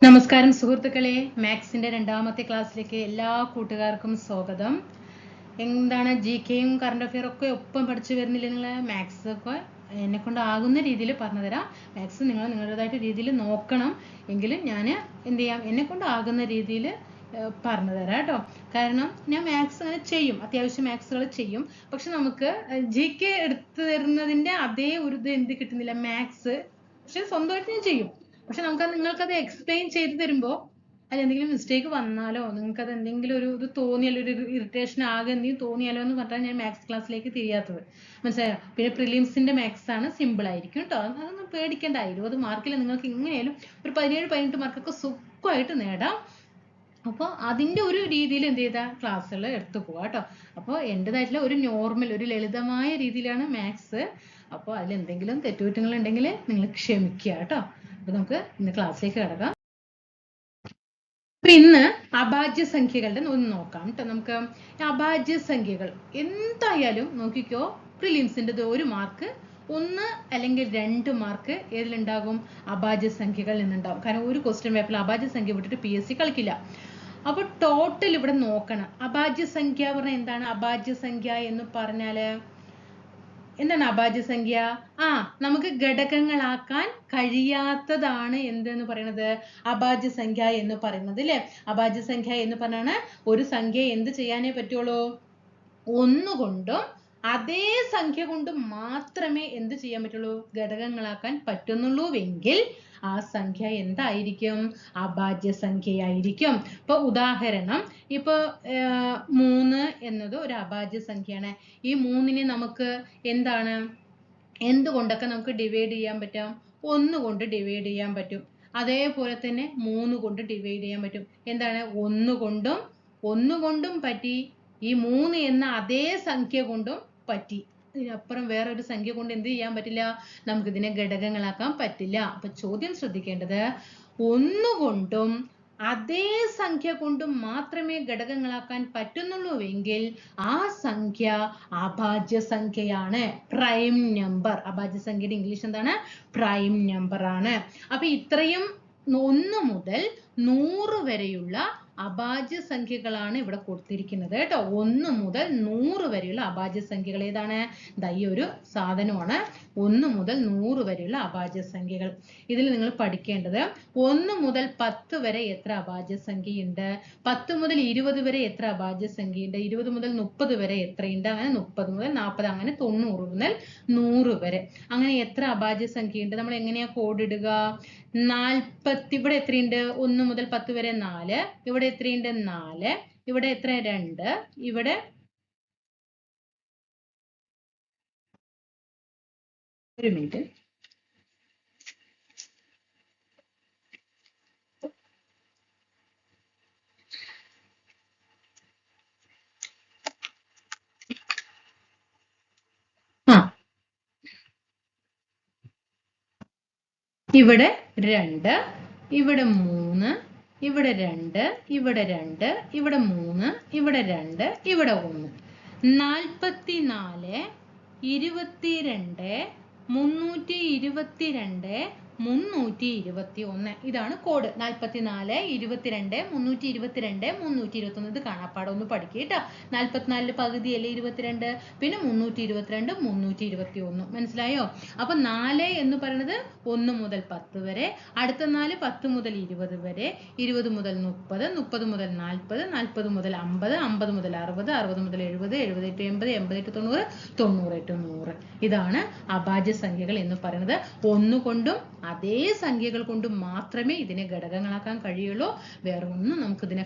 നമസ്കാരം സുഹൃത്തുക്കളെ, മാത്സിന്റെ രണ്ടാമത്തെ ക്ലാസ്സിലേക്ക് എല്ലാ കൂട്ടുകാർക്കും സ്വാഗതം. എന്താണ് GKയും കറണ്ട് അഫെയറും ഒക്കെ ഒപ്പം പഠിച്ചു വരുന്നില്ല? നിങ്ങൾ മാത്സ് ഒക്കെ എന്നെ കൊണ്ടാകുന്ന രീതിയിൽ പറഞ്ഞുതരാം. മാത്സ് നിങ്ങൾ നിങ്ങളുടേതായിട്ട് രീതിയിൽ നോക്കണം. എങ്കിലും ഞാൻ എന്ത് ചെയ്യാം, എന്നെ കൊണ്ടാകുന്ന രീതിയിൽ പറഞ്ഞുതരാം കേട്ടോ. കാരണം ഞാൻ മാത്സ് അങ്ങനെ ചെയ്യും, അത്യാവശ്യം മാത്സുകൾ ചെയ്യും. പക്ഷെ നമുക്ക് GK എടുത്തു തരുന്നതിൻ്റെ അതേ ഒരു ഇത് എന്ത് കിട്ടുന്നില്ല, മാത്സ്. പക്ഷെ സ്വന്തമായിട്ട് ഞാൻ ചെയ്യും. പക്ഷെ നിങ്ങൾക്കത് എക്സ്പ്ലെയിൻ ചെയ്ത് തരുമ്പോൾ അതിൽ എന്തെങ്കിലും മിസ്റ്റേക്ക് വന്നാലോ, നിങ്ങൾക്ക് അത് എന്തെങ്കിലും ഒരു ഇത് തോന്നിയാലോ, ഒരു ഇറിറ്റേഷൻ ആകെ എന്തെങ്കിലും തോന്നിയാലോ എന്ന് പറഞ്ഞാൽ ഞാൻ മാത്സ് ക്ലാസ്സിലേക്ക് തിരിയാത്തത്, മനസ്സിലായോ? പിന്നെ പ്രിലിംസിന്റെ മാത്സ് ആണ്, സിമ്പിൾ ആയിരിക്കും കേട്ടോ. അതൊന്നും പേടിക്കേണ്ട. 20 മാർക്കിൽ നിങ്ങൾക്ക് എങ്ങനെയാലും ഒരു 17-18 മാർക്കൊക്കെ സുഖമായിട്ട് നേടാം. അപ്പോൾ അതിൻ്റെ ഒരു രീതിയിൽ എന്ത് ചെയ്താൽ ക്ലാസ്സുകൾ എടുത്തു പോവാം കേട്ടോ. അപ്പോൾ എൻ്റെതായിട്ടുള്ള ഒരു നോർമൽ, ഒരു ലളിതമായ രീതിയിലാണ് മാത്സ്. അപ്പോൾ അതിൽ എന്തെങ്കിലും തെറ്റുകുറ്റങ്ങൾ ഉണ്ടെങ്കിൽ നിങ്ങൾ ക്ഷമിക്കുക കേട്ടോ. അപ്പോൾ നമുക്ക് ഇന്ന് ക്ലാസ്സിലേക്ക് കിടക്കാം. അപ്പൊ ഇന്ന് അഭാജ്യ സംഖ്യകളുടെ ഒന്ന് നോക്കാം കേട്ടോ. നമുക്ക് അഭാജ്യ സംഖ്യകൾ എന്തായാലും നോക്കിക്കോ, പ്രിലിംസിൻ്റെ 1 മാർക്ക്, 1 അല്ലെങ്കിൽ 2 മാർക്ക് ഏതിലുണ്ടാകും? അഭാജ്യ സംഖ്യകളിൽ നിന്നുണ്ടാകും. കാരണം ഒരു ക്വസ്റ്റ്യൻ പേപ്പറിൽ അഭാജ്യ സംഖ്യ വിട്ടിട്ട് PSC കളിക്കില്ല. അപ്പോൾ ടോട്ടൽ ഇവിടെ നോക്കണം. അഭാജ്യ സംഖ്യ പറഞ്ഞാൽ എന്താണ്? അഭാജ്യ സംഖ്യ എന്ന് പറഞ്ഞാൽ എന്താണ് അഭാജ്യ സംഖ്യ? നമുക്ക് ഘടകങ്ങളാക്കാൻ കഴിയാത്തതാണ് എന്തെന്ന് പറയുന്നത്? അഭാജ്യ സംഖ്യ എന്ന് പറയുന്നത് അല്ലേ? അഭാജ്യ സംഖ്യ എന്ന് പറഞ്ഞാൽ ഒരു സംഖ്യ എന്ത് ചെയ്യാനേ പറ്റുള്ളൂ? ഒന്നുകൊണ്ടും അതേ സംഖ്യ കൊണ്ട് മാത്രമേ എന്ത് ചെയ്യാൻ പറ്റുള്ളൂ? ഘടകങ്ങളാക്കാൻ പറ്റുന്നുള്ളൂവെങ്കിൽ ആ സംഖ്യ എന്തായിരിക്കും? അഭാജ്യ സംഖ്യയായിരിക്കും. ഇപ്പൊ ഉദാഹരണം, ഇപ്പൊ 3 എന്നത് ഒരു അഭാജ്യ സംഖ്യയാണ്. ഈ 3നെ നമുക്ക് എന്താണ്, എന്തുകൊണ്ടൊക്കെ നമുക്ക് ഡിവൈഡ് ചെയ്യാൻ പറ്റാം? 1 കൊണ്ട് ഡിവൈഡ് ചെയ്യാൻ പറ്റും. അതേപോലെ തന്നെ 3 കൊണ്ട് ഡിവൈഡ് ചെയ്യാൻ പറ്റും. എന്താണ്? 1 കൊണ്ടും പറ്റി, ഈ 3 എന്ന അതേ സംഖ്യ കൊണ്ടും പറ്റി. ഇതിനപ്പുറം വേറെ ഒരു സംഖ്യ കൊണ്ട് എന്ത് ചെയ്യാൻ പറ്റില്ല? നമുക്ക് ഇതിനെ ഘടകങ്ങളാക്കാൻ പറ്റില്ല. അപ്പൊ ചോദ്യം ശ്രദ്ധിക്കേണ്ടത്, 1 കൊണ്ടും അതേ സംഖ്യ കൊണ്ടും മാത്രമേ ഘടകങ്ങളാക്കാൻ പറ്റുന്നുള്ളൂവെങ്കിൽ ആ സംഖ്യ അഭാജ്യ സംഖ്യയാണ്, പ്രൈം നമ്പർ. അഭാജ്യ സംഖ്യയുടെ ഇംഗ്ലീഷ് എന്താണ്? പ്രൈം നമ്പർ ആണ്. അപ്പൊ ഇത്രയും 1 മുതൽ 100 വരെയുള്ള അഭാജ്യ സംഖ്യകളാണ് ഇവിടെ കൊടുത്തിരിക്കുന്നത് കേട്ടോ. 1 മുതൽ 100 വരെയുള്ള അഭാജ്യ സംഖ്യകൾ ഏതാണ്? ഈ ഒരു സാധനമാണ് 1 മുതൽ 100 വരെയുള്ള അഭാജ്യ സംഖ്യകൾ. ഇതിൽ നിങ്ങൾ പഠിക്കേണ്ടത് 1 മുതൽ 10 വരെ എത്ര അഭാജ്യ സംഖ്യയുണ്ട്, 10 മുതൽ 20 വരെ എത്ര അഭാജ്യ സംഖ്യയുണ്ട്, 20 മുതൽ 30 വരെ എത്രയുണ്ട്, അങ്ങനെ 30 മുതൽ 40, അങ്ങനെ 90 മുതൽ 100 വരെ അങ്ങനെ എത്ര അഭാജ്യ സംഖ്യയുണ്ട്. നമ്മൾ എങ്ങനെയാ കോഡ് ഇടുക? 40, ഇവിടെ എത്രയുണ്ട്? 1 മുതൽ 10 വരെ 4, ഇവിടെ എത്രയുണ്ട്? 4, ഇവിടെ എത്ര? 2, ഇവിടെ ഒരു മിനിറ്റ്. ഇവിടെ 2, ഇവിടെ 3, ഇവിടെ 2, ഇവിടെ 2, ഇവിടെ 3, ഇവിടെ 2, ഇവിടെ 1. 44, 22, 322, 321. ഇതാണ് കോഡ്. 44, 22, 322, 321. ഇത് കാണാപ്പാടം ഒന്ന് പഠിക്കുക കേട്ടോ. 44 പകുതിയല്ലേ 22, പിന്നെ 322, 321. മനസ്സിലായോ? അപ്പൊ 4 എന്ന് പറയുന്നത് 1 മുതൽ 10 വരെ, അടുത്ത 4 10 മുതൽ 20 വരെ, 20 മുതൽ 30, 30 മുതൽ 40, 40 മുതൽ 50, 50 മുതൽ 60, 60 മുതൽ 70, 70 to 80, 80 to 90, 90 to 100. ഇതാണ് അഭാജ്യ സംഖ്യകൾ എന്ന് പറയുന്നത്. 1 കൊണ്ടും അതേ സംഖ്യകൾ കൊണ്ടും മാത്രമേ ഇതിനെ ഘടകങ്ങളാക്കാൻ കഴിയുള്ളൂ. വേറെ ഒന്നും നമുക്ക് ഇതിനെ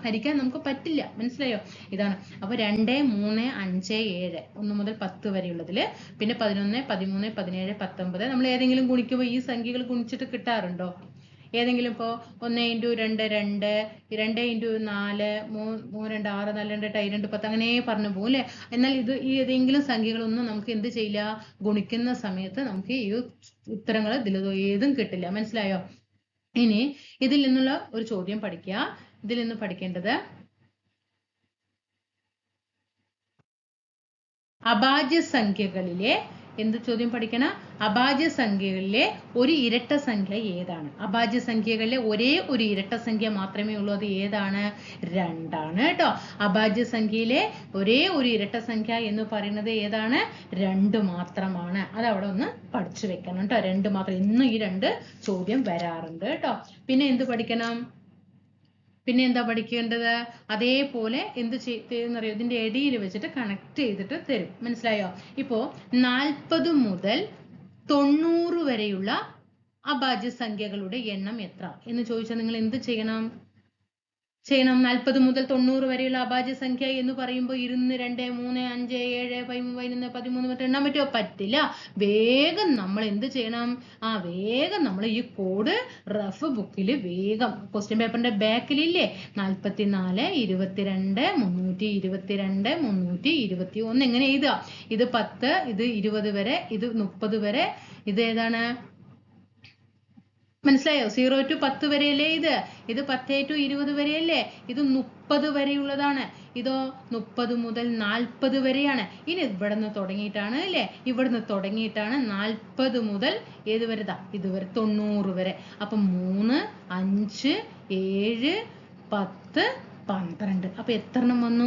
ഹരിക്കാൻ നമുക്ക് പറ്റില്ല. മനസ്സിലായോ? ഇതാണ്. അപ്പൊ 2, 3, 5, 7, 1 മുതൽ 10 വരെയുള്ളതില്, പിന്നെ 11, 13, 17, 19. നമ്മൾ ഏതെങ്കിലും ഗുണിക്കുമ്പോൾ ഈ സംഖ്യകൾ ഗുണിച്ചിട്ട് കിട്ടാറുണ്ടോ? ഏതെങ്കിലും ഇപ്പോൾ 1 × 2 2, 2 × 4 3 2 6 4 2 8 2 10 അങ്ങനെ പറഞ്ഞു പോകും അല്ലേ? എന്നാൽ ഈ ഏതെങ്കിലും സംഖ്യകളൊന്നും നമുക്ക് എന്ത് ചെയ്യില്ല? ഗുണിക്കുന്ന സമയത്ത് നമുക്ക് ഈ ഉത്തരങ്ങൾ ഇതിൽ ഏതും കിട്ടില്ല. മനസ്സിലായോ? ഇനി ഇതിൽ നിന്നുള്ള ഒരു ചോദ്യം പഠിക്കുക. ഇതിൽ നിന്ന് പഠിക്കേണ്ടത്, അഭാജ്യ സംഖ്യകളിലെ എന്ത് ചോദ്യം പഠിക്കണം? അഭാജ്യ സംഖ്യകളിലെ ഒരു ഇരട്ട സംഖ്യ ഏതാണ്? അഭാജ്യ സംഖ്യകളിലെ ഒരേ ഒരു ഇരട്ട സംഖ്യ മാത്രമേ ഉള്ളൂ. അത് ഏതാണ്? 2 ആണ് കേട്ടോ. അഭാജ്യ സംഖ്യയിലെ ഒരേ ഒരു ഇരട്ട സംഖ്യ എന്ന് പറയുന്നത് ഏതാണ്? 2 മാത്രമാണ്. അത് അവിടെ ഒന്ന് പഠിച്ചു വെക്കണം കേട്ടോ. 2 മാത്രം. ഇന്ന് ഈ 2 ചോദ്യം വരാറുണ്ട് കേട്ടോ. പിന്നെ എന്ത് പഠിക്കണം? പിന്നെ എന്താ പഠിക്കേണ്ടത്? അതേപോലെ എന്ത് ചെയ്യുന്നറിയോ? ഇതിന്റെ ഇടയിൽ വെച്ചിട്ട് കണക്ട് ചെയ്തിട്ട് തരും. മനസ്സിലായോ? ഇപ്പോ 40 മുതൽ 90 വരെയുള്ള അഭാജ്യ സംഖ്യകളുടെ എണ്ണം എത്ര എന്ന് ചോദിച്ചാൽ നിങ്ങൾ എന്ത് ചെയ്യണം? 40 മുതൽ 90 വരെയുള്ള അഭാജ്യ സംഖ്യ എന്ന് പറയുമ്പോൾ 1 2 3 5 7 11 13 മറ്റേ എണ്ണാൻ പറ്റുമോ? പറ്റില്ല. വേഗം നമ്മൾ എന്ത് ചെയ്യണം? വേഗം നമ്മൾ ഈ കോഡ് റഫ് ബുക്കിൽ വേഗം ക്വസ്റ്റ്യൻ പേപ്പറിന്റെ ബാക്കിലില്ലേ 44 22 322 321 എങ്ങനെ എഴുതുക? ഇത് 10, ഇത് 20 വരെ, ഇത് 30 വരെ, ഇത് ഏതാണ്? മനസ്സിലായോ? 0 to 10 വരെയല്ലേ ഇത് 10 to 20 വരെയല്ലേ? ഇത് 30 വരെയുള്ളതാണ്. ഇതോ 30 മുതൽ 40 വരെയാണ്. ഇനി ഇവിടുന്ന് തുടങ്ങിയിട്ടാണ് അല്ലേ? ഇവിടുന്ന് തുടങ്ങിയിട്ടാണ് 40 മുതൽ ഏത് വരെ? ഇതുവരെ 90 വരെ. അപ്പൊ 3 5 7 10 12. അപ്പൊ എത്ര എണ്ണം വന്നു?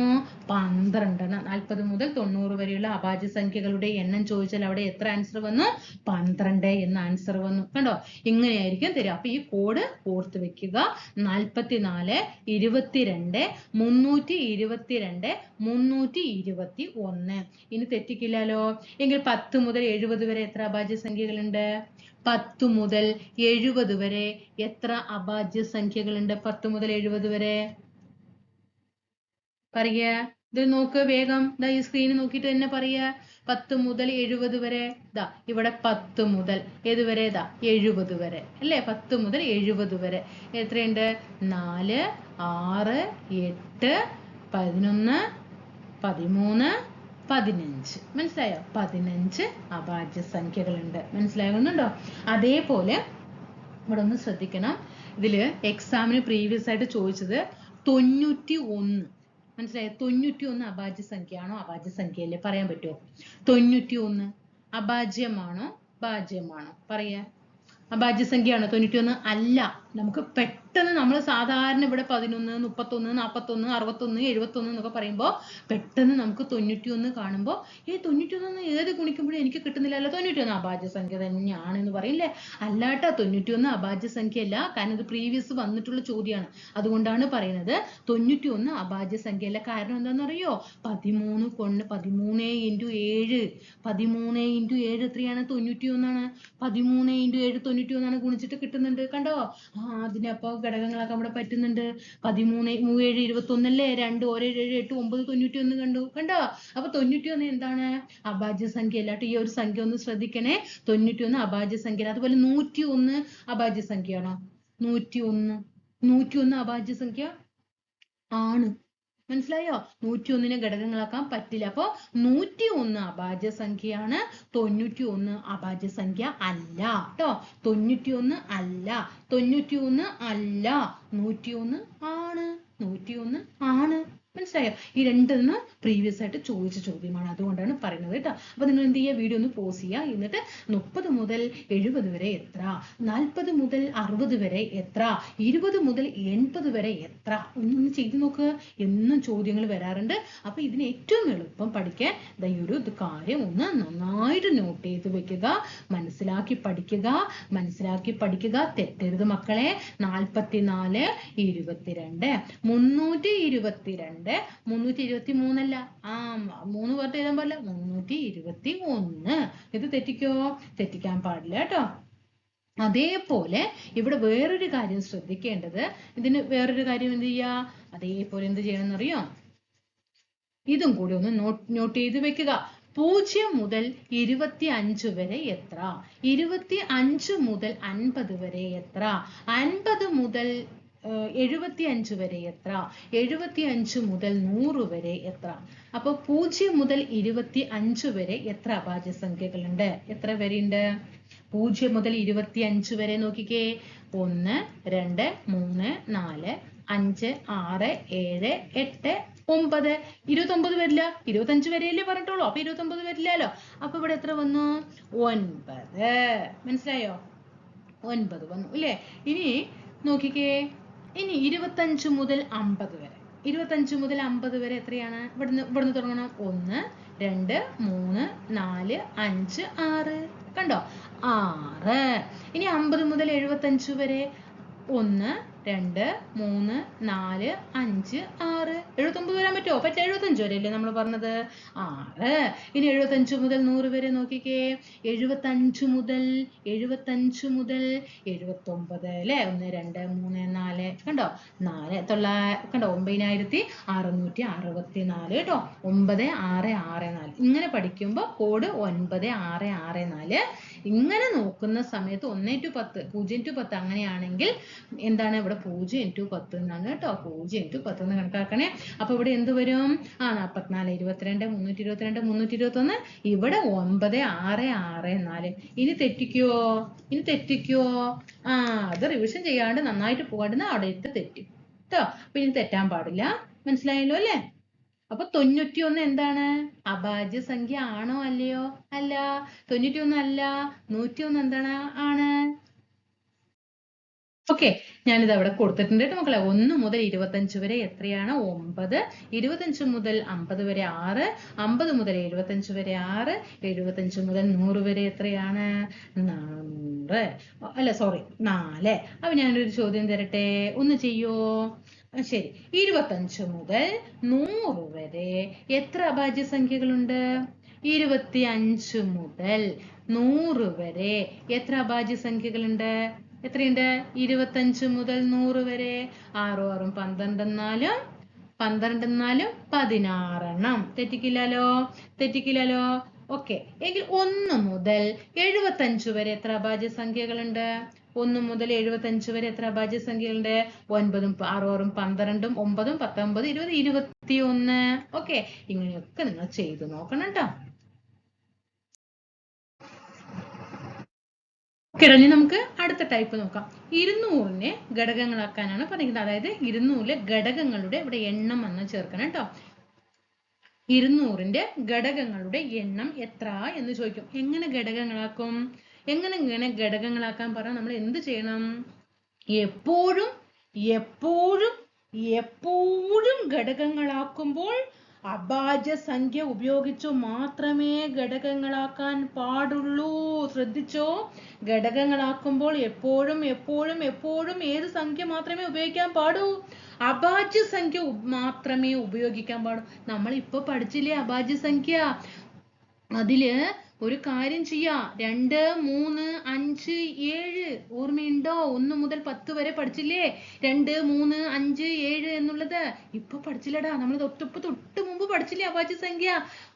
12 എണ്ണം. 40 മുതൽ 90 വരെയുള്ള അഭാജ്യ സംഖ്യകളുടെ എണ്ണം ചോദിച്ചാൽ അവിടെ എത്ര ആൻസർ വന്നു? 12 എന്ന ആൻസർ വന്നു. കണ്ടോ? ഇങ്ങനെയായിരിക്കും തരിക. അപ്പൊ ഈ കോഡ് ഓർത്ത് വെക്കുക. 44 22 322 321. ഇനി തെറ്റിക്കില്ലല്ലോ. എങ്കിൽ 10 മുതൽ 70 വരെ എത്ര അഭാജ്യ സംഖ്യകളുണ്ട്? 10 മുതൽ 70 വരെ എത്ര അഭാജ്യ സംഖ്യകളുണ്ട്? 10 മുതൽ 70 വരെ പറയുക. ഇത് നോക്ക് വേഗം. ഈ സ്ക്രീനിൽ നോക്കിയിട്ട് തന്നെ പറയുക. 10 മുതൽ 70 വരെ. ഇവിടെ 10 മുതൽ ഏതുവരെ? 70 വരെ അല്ലേ? 10 മുതൽ 70 വരെ എത്രയുണ്ട്? 4 6 8 11 13 15. മനസ്സിലായോ? 15 അഭാജ്യ സംഖ്യകളുണ്ട്. മനസ്സിലാകുന്നുണ്ടോ? അതേപോലെ ഇവിടെ ഒന്ന് ശ്രദ്ധിക്കണം. ഇതില് എക്സാമിന് പ്രീവിയസ് ആയിട്ട് ചോദിച്ചത് 91. മനസ്സിലായോ? 91 അഭാജ്യ സംഖ്യയാണോ? അഭാജ്യ സംഖ്യയല്ലേ? പറയാൻ പറ്റുമോ? 91 അഭാജ്യമാണോ ഭാജ്യമാണോ? പറയാ. അഭാജ്യ സംഖ്യയാണോ 91? അല്ല. നമുക്ക് പെട്ടെന്ന് നമ്മൾ സാധാരണ ഇവിടെ 11 31 41 61 71 എന്നൊക്കെ പറയുമ്പോൾ പെട്ടെന്ന് നമുക്ക് 91 കാണുമ്പോൾ 91 ഏത് ഗുണിക്കുമ്പോഴും എനിക്ക് കിട്ടുന്നില്ലല്ലോ. 91 അഭാജ്യ സംഖ്യ തന്നെയാണ് എന്ന് പറയില്ലേ? അല്ലാട്ടോ, 91 അഭാജ്യ സംഖ്യ അല്ല. കാരണം ഇത് പ്രീവിയസ് വന്നിട്ടുള്ള ചോദ്യമാണ്. അതുകൊണ്ടാണ് പറയുന്നത് 91 അഭാജ്യ സംഖ്യ അല്ല. കാരണം എന്താണെന്ന് അറിയോ? 13 കൊണ്ട് 13 × 7 13 × 7 എത്രയാണ്? 91 ആണ്. 13 × 7 91 ആണ്. ഗുണിച്ചിട്ട് കിട്ടുന്നുണ്ട്. കണ്ടോ? അതിനപ്പോ ഘടകങ്ങളൊക്കെ അവിടെ പറ്റുന്നുണ്ട്. 13 7 21 അല്ലേ? 2 1 7 8 9 91 കണ്ടു. കണ്ടോ? അപ്പൊ 91 എന്താണ്? അഭാജ്യ സംഖ്യ അല്ലാട്ടോ. ഈ ഒരു സംഖ്യ ഒന്ന് ശ്രദ്ധിക്കണേ. 91 അഭാജ്യ സംഖ്യ. അതുപോലെ 101 അഭാജ്യ സംഖ്യയാണോ? 101 അഭാജ്യ സംഖ്യ ആണ്. മനസ്സിലായോ? 101 ഘടകങ്ങളാക്കാൻ പറ്റില്ല. അപ്പൊ 101 അഭാജ്യ സംഖ്യയാണ്. 91 അഭാജ്യ സംഖ്യ അല്ല കേട്ടോ. 91 അല്ല. 91 അല്ല. 101 ആണ്. 101 ആണ്. മനസ്സിലായോ? ഈ രണ്ടെണ്ണം പ്രീവിയസ് ആയിട്ട് ചോദിച്ച ചോദ്യമാണ്. അതുകൊണ്ടാണ് പറയുന്നത് കേട്ടോ. അപ്പൊ നിങ്ങൾ എന്ത് ചെയ്യുക? വീഡിയോ ഒന്ന് പോസ് ചെയ്യുക. എന്നിട്ട് 30 മുതൽ 70 വരെ എത്ര? 40 മുതൽ 60 വരെ എത്ര? 20 മുതൽ 80 വരെ എത്ര? ഒന്നൊന്ന് ചെയ്ത് നോക്കുക. എന്നും ചോദ്യങ്ങൾ വരാറുണ്ട്. അപ്പൊ ഇതിന് ഏറ്റവും എളുപ്പം പഠിക്കാൻ ഈ ഒരു കാര്യം ഒന്ന് നന്നായിട്ട് നോട്ട് ചെയ്ത് വെക്കുക. മനസ്സിലാക്കി പഠിക്കുക. തെറ്റരുത് മക്കളെ. 44 22 322 323 അല്ല. 3 പറഞ്ഞിട്ട് എഴുതാൻ പാടില്ല. 321. ഇത് തെറ്റിക്കോ? തെറ്റിക്കാൻ പാടില്ല കേട്ടോ. അതേപോലെ ഇവിടെ വേറൊരു കാര്യം ശ്രദ്ധിക്കേണ്ടത്. ഇതിന് വേറൊരു കാര്യം എന്ത് ചെയ്യാ? അതേപോലെ എന്ത് ചെയ്യണമെന്ന് അറിയോ? ഇതും കൂടി ഒന്ന് നോട്ട് ചെയ്ത് വെക്കുക. 0 മുതൽ 25 വരെ എത്ര? 25 മുതൽ 50 വരെ എത്ര? 50 മുതൽ 75 വരെ എത്ര? 75 മുതൽ 100 വരെ എത്ര? അപ്പൊ 0 മുതൽ 25 വരെ എത്ര അഭാജ്യ സംഖ്യകളുണ്ട്? എത്ര വരെയുണ്ട്? 0 മുതൽ 25 വരെ നോക്കിക്കേ. 1 2 3 4 5, 6, 7, 8, 9. 29 വരില്ല, 25 വരെയല്ലേ പറഞ്ഞിട്ടുള്ളൂ. അപ്പൊ 29 വരില്ലല്ലോ. അപ്പൊ ഇവിടെ എത്ര വന്നു? 9. മനസ്സിലായോ? 9 വന്നു ഇല്ലേ? ഇനി നോക്കിക്കേ, ഇനി 25 മുതൽ 50 വരെ. 25 മുതൽ 50 വരെ എത്രയാണ്? ഇവിടുന്ന് തുടങ്ങണം. 1, 2, 3, 4, 5, 6. കണ്ടോ? 6. ഇനി 50 മുതൽ 75 വരെ 1, 2, 3, 4, 5, 6. 79 വരാൻ പറ്റുമോ? പറ്റില്ല. 75 വരെ അല്ലേ നമ്മൾ പറഞ്ഞത്? 6. ഇനി 75 മുതൽ 100 വരെ നോക്കിക്കേ. 75 മുതൽ 79 അല്ലേ? 1, 2, 3, 4. കണ്ടോ? 9664 കേട്ടോ. 9664. ഇങ്ങനെ പഠിക്കുമ്പോൾ കോഡ് 9664. ഇങ്ങനെ നോക്കുന്ന സമയത്ത് 1 to 10, 0 to 10 അങ്ങനെയാണെങ്കിൽ എന്താണ് ഇവിടെ? 0 into 10 എന്നാണ് കേട്ടോ. 0 into 10 എന്ന് കണക്കാക്കണേ. അപ്പൊ ഇവിടെ എന്ത് വരും? 44, 22, 322, 321. ഇവിടെ 9664. ഇനി തെറ്റിക്കോ? അത് റിവിഷൻ ചെയ്യാണ്ട് നന്നായിട്ട് പോകാണ്ട് അവിടെ ഇട്ട് തെറ്റും കേട്ടോ. അപ്പൊ ഇനി തെറ്റാൻ പാടില്ല. മനസ്സിലായല്ലോ അല്ലേ? അപ്പൊ 91 എന്താണ്? അഭാജ്യ സംഖ്യ ആണോ അല്ലയോ? അല്ല. 91 അല്ല. 101 എന്താണ്? ആണ്. ഓക്കെ, ഞാനിത് അവിടെ കൊടുത്തിട്ടുണ്ട് കേട്ടോ മക്കളെ. 1 മുതൽ 25 വരെ എത്രയാണ്? 9. 25 മുതൽ 50 വരെ 6. 50 മുതൽ 75 വരെ 6. 75 മുതൽ 100 വരെ എത്രയാണ്? 4. അല്ല സോറി, 4. അപ്പൊ ഞാനൊരു ചോദ്യം തരട്ടെ, ഒന്ന് ചെയ്യോ? ശരി. 25 മുതൽ 100 വരെ എത്ര അഭാജ്യ സംഖ്യകളുണ്ട്? 25 മുതൽ 100 വരെ എത്ര അഭാജ്യ സംഖ്യകളുണ്ട്? എത്രയുണ്ട്? 25 മുതൽ 100 വരെ 6 6 12 4 12 4 16 എണ്ണം. തെറ്റിക്കില്ലല്ലോ. ഓക്കെ, എങ്കിൽ 1 മുതൽ 75 വരെ എത്ര അഭാജ്യ സംഖ്യകളുണ്ട്? 1 മുതൽ 75 വരെ എത്ര അഭാജ്യ സംഖ്യകളുണ്ട്? 9 6 6 12 9 19 20 21. ഓക്കെ, ഇങ്ങനെയൊക്കെ നിങ്ങൾ ചെയ്തു നോക്കണം കേട്ടോ. ഓക്കെ, ഇനി നമുക്ക് അടുത്ത ടൈപ്പ് നോക്കാം. 200നെ ഘടകങ്ങളാക്കാനാണ് പറയുന്നത്. അതായത് 200ലെ ഘടകങ്ങളുടെ ഇവിടെ എണ്ണം എന്ന് ചേർക്കണം കേട്ടോ. 200ന്റെ ഘടകങ്ങളുടെ എണ്ണം എത്ര എന്ന് ചോദിക്കും. എങ്ങനെ ഘടകങ്ങളാക്കും? എങ്ങനെ ഘടകങ്ങളാക്കാൻ പറഞ്ഞാൽ നമ്മൾ എന്ത് ചെയ്യണം? എപ്പോഴും ഘടകങ്ങളാക്കുമ്പോൾ അഭാജ്യ സംഖ്യ ഉപയോഗിച്ചു മാത്രമേ ഘടകങ്ങളാക്കാൻ പാടുള്ളൂ. ശ്രദ്ധിച്ചോ? ഘടകങ്ങളാക്കുമ്പോൾ എപ്പോഴും ഏത് സംഖ്യ മാത്രമേ ഉപയോഗിക്കാൻ പാടൂ? അഭാജ്യ സംഖ്യ മാത്രമേ ഉപയോഗിക്കാൻ പാടൂ. നമ്മൾ ഇപ്പൊ പഠിച്ചില്ലേ അഭാജ്യ സംഖ്യ? അതില് ഒരു കാര്യം ചെയ്യാം. 2, 3, 5, 7 ഓർമ്മയുണ്ടോ? 1 മുതൽ 10 വരെ പഠിച്ചില്ലേ? 2, 3, 5, 7 എന്നുള്ളത് ഇപ്പൊ പഠിച്ചില്ലടാ. നമ്മൾ തൊട്ട് മുമ്പ് പഠിച്ചില്ലേ അഭാജ്യ സംഖ്യ?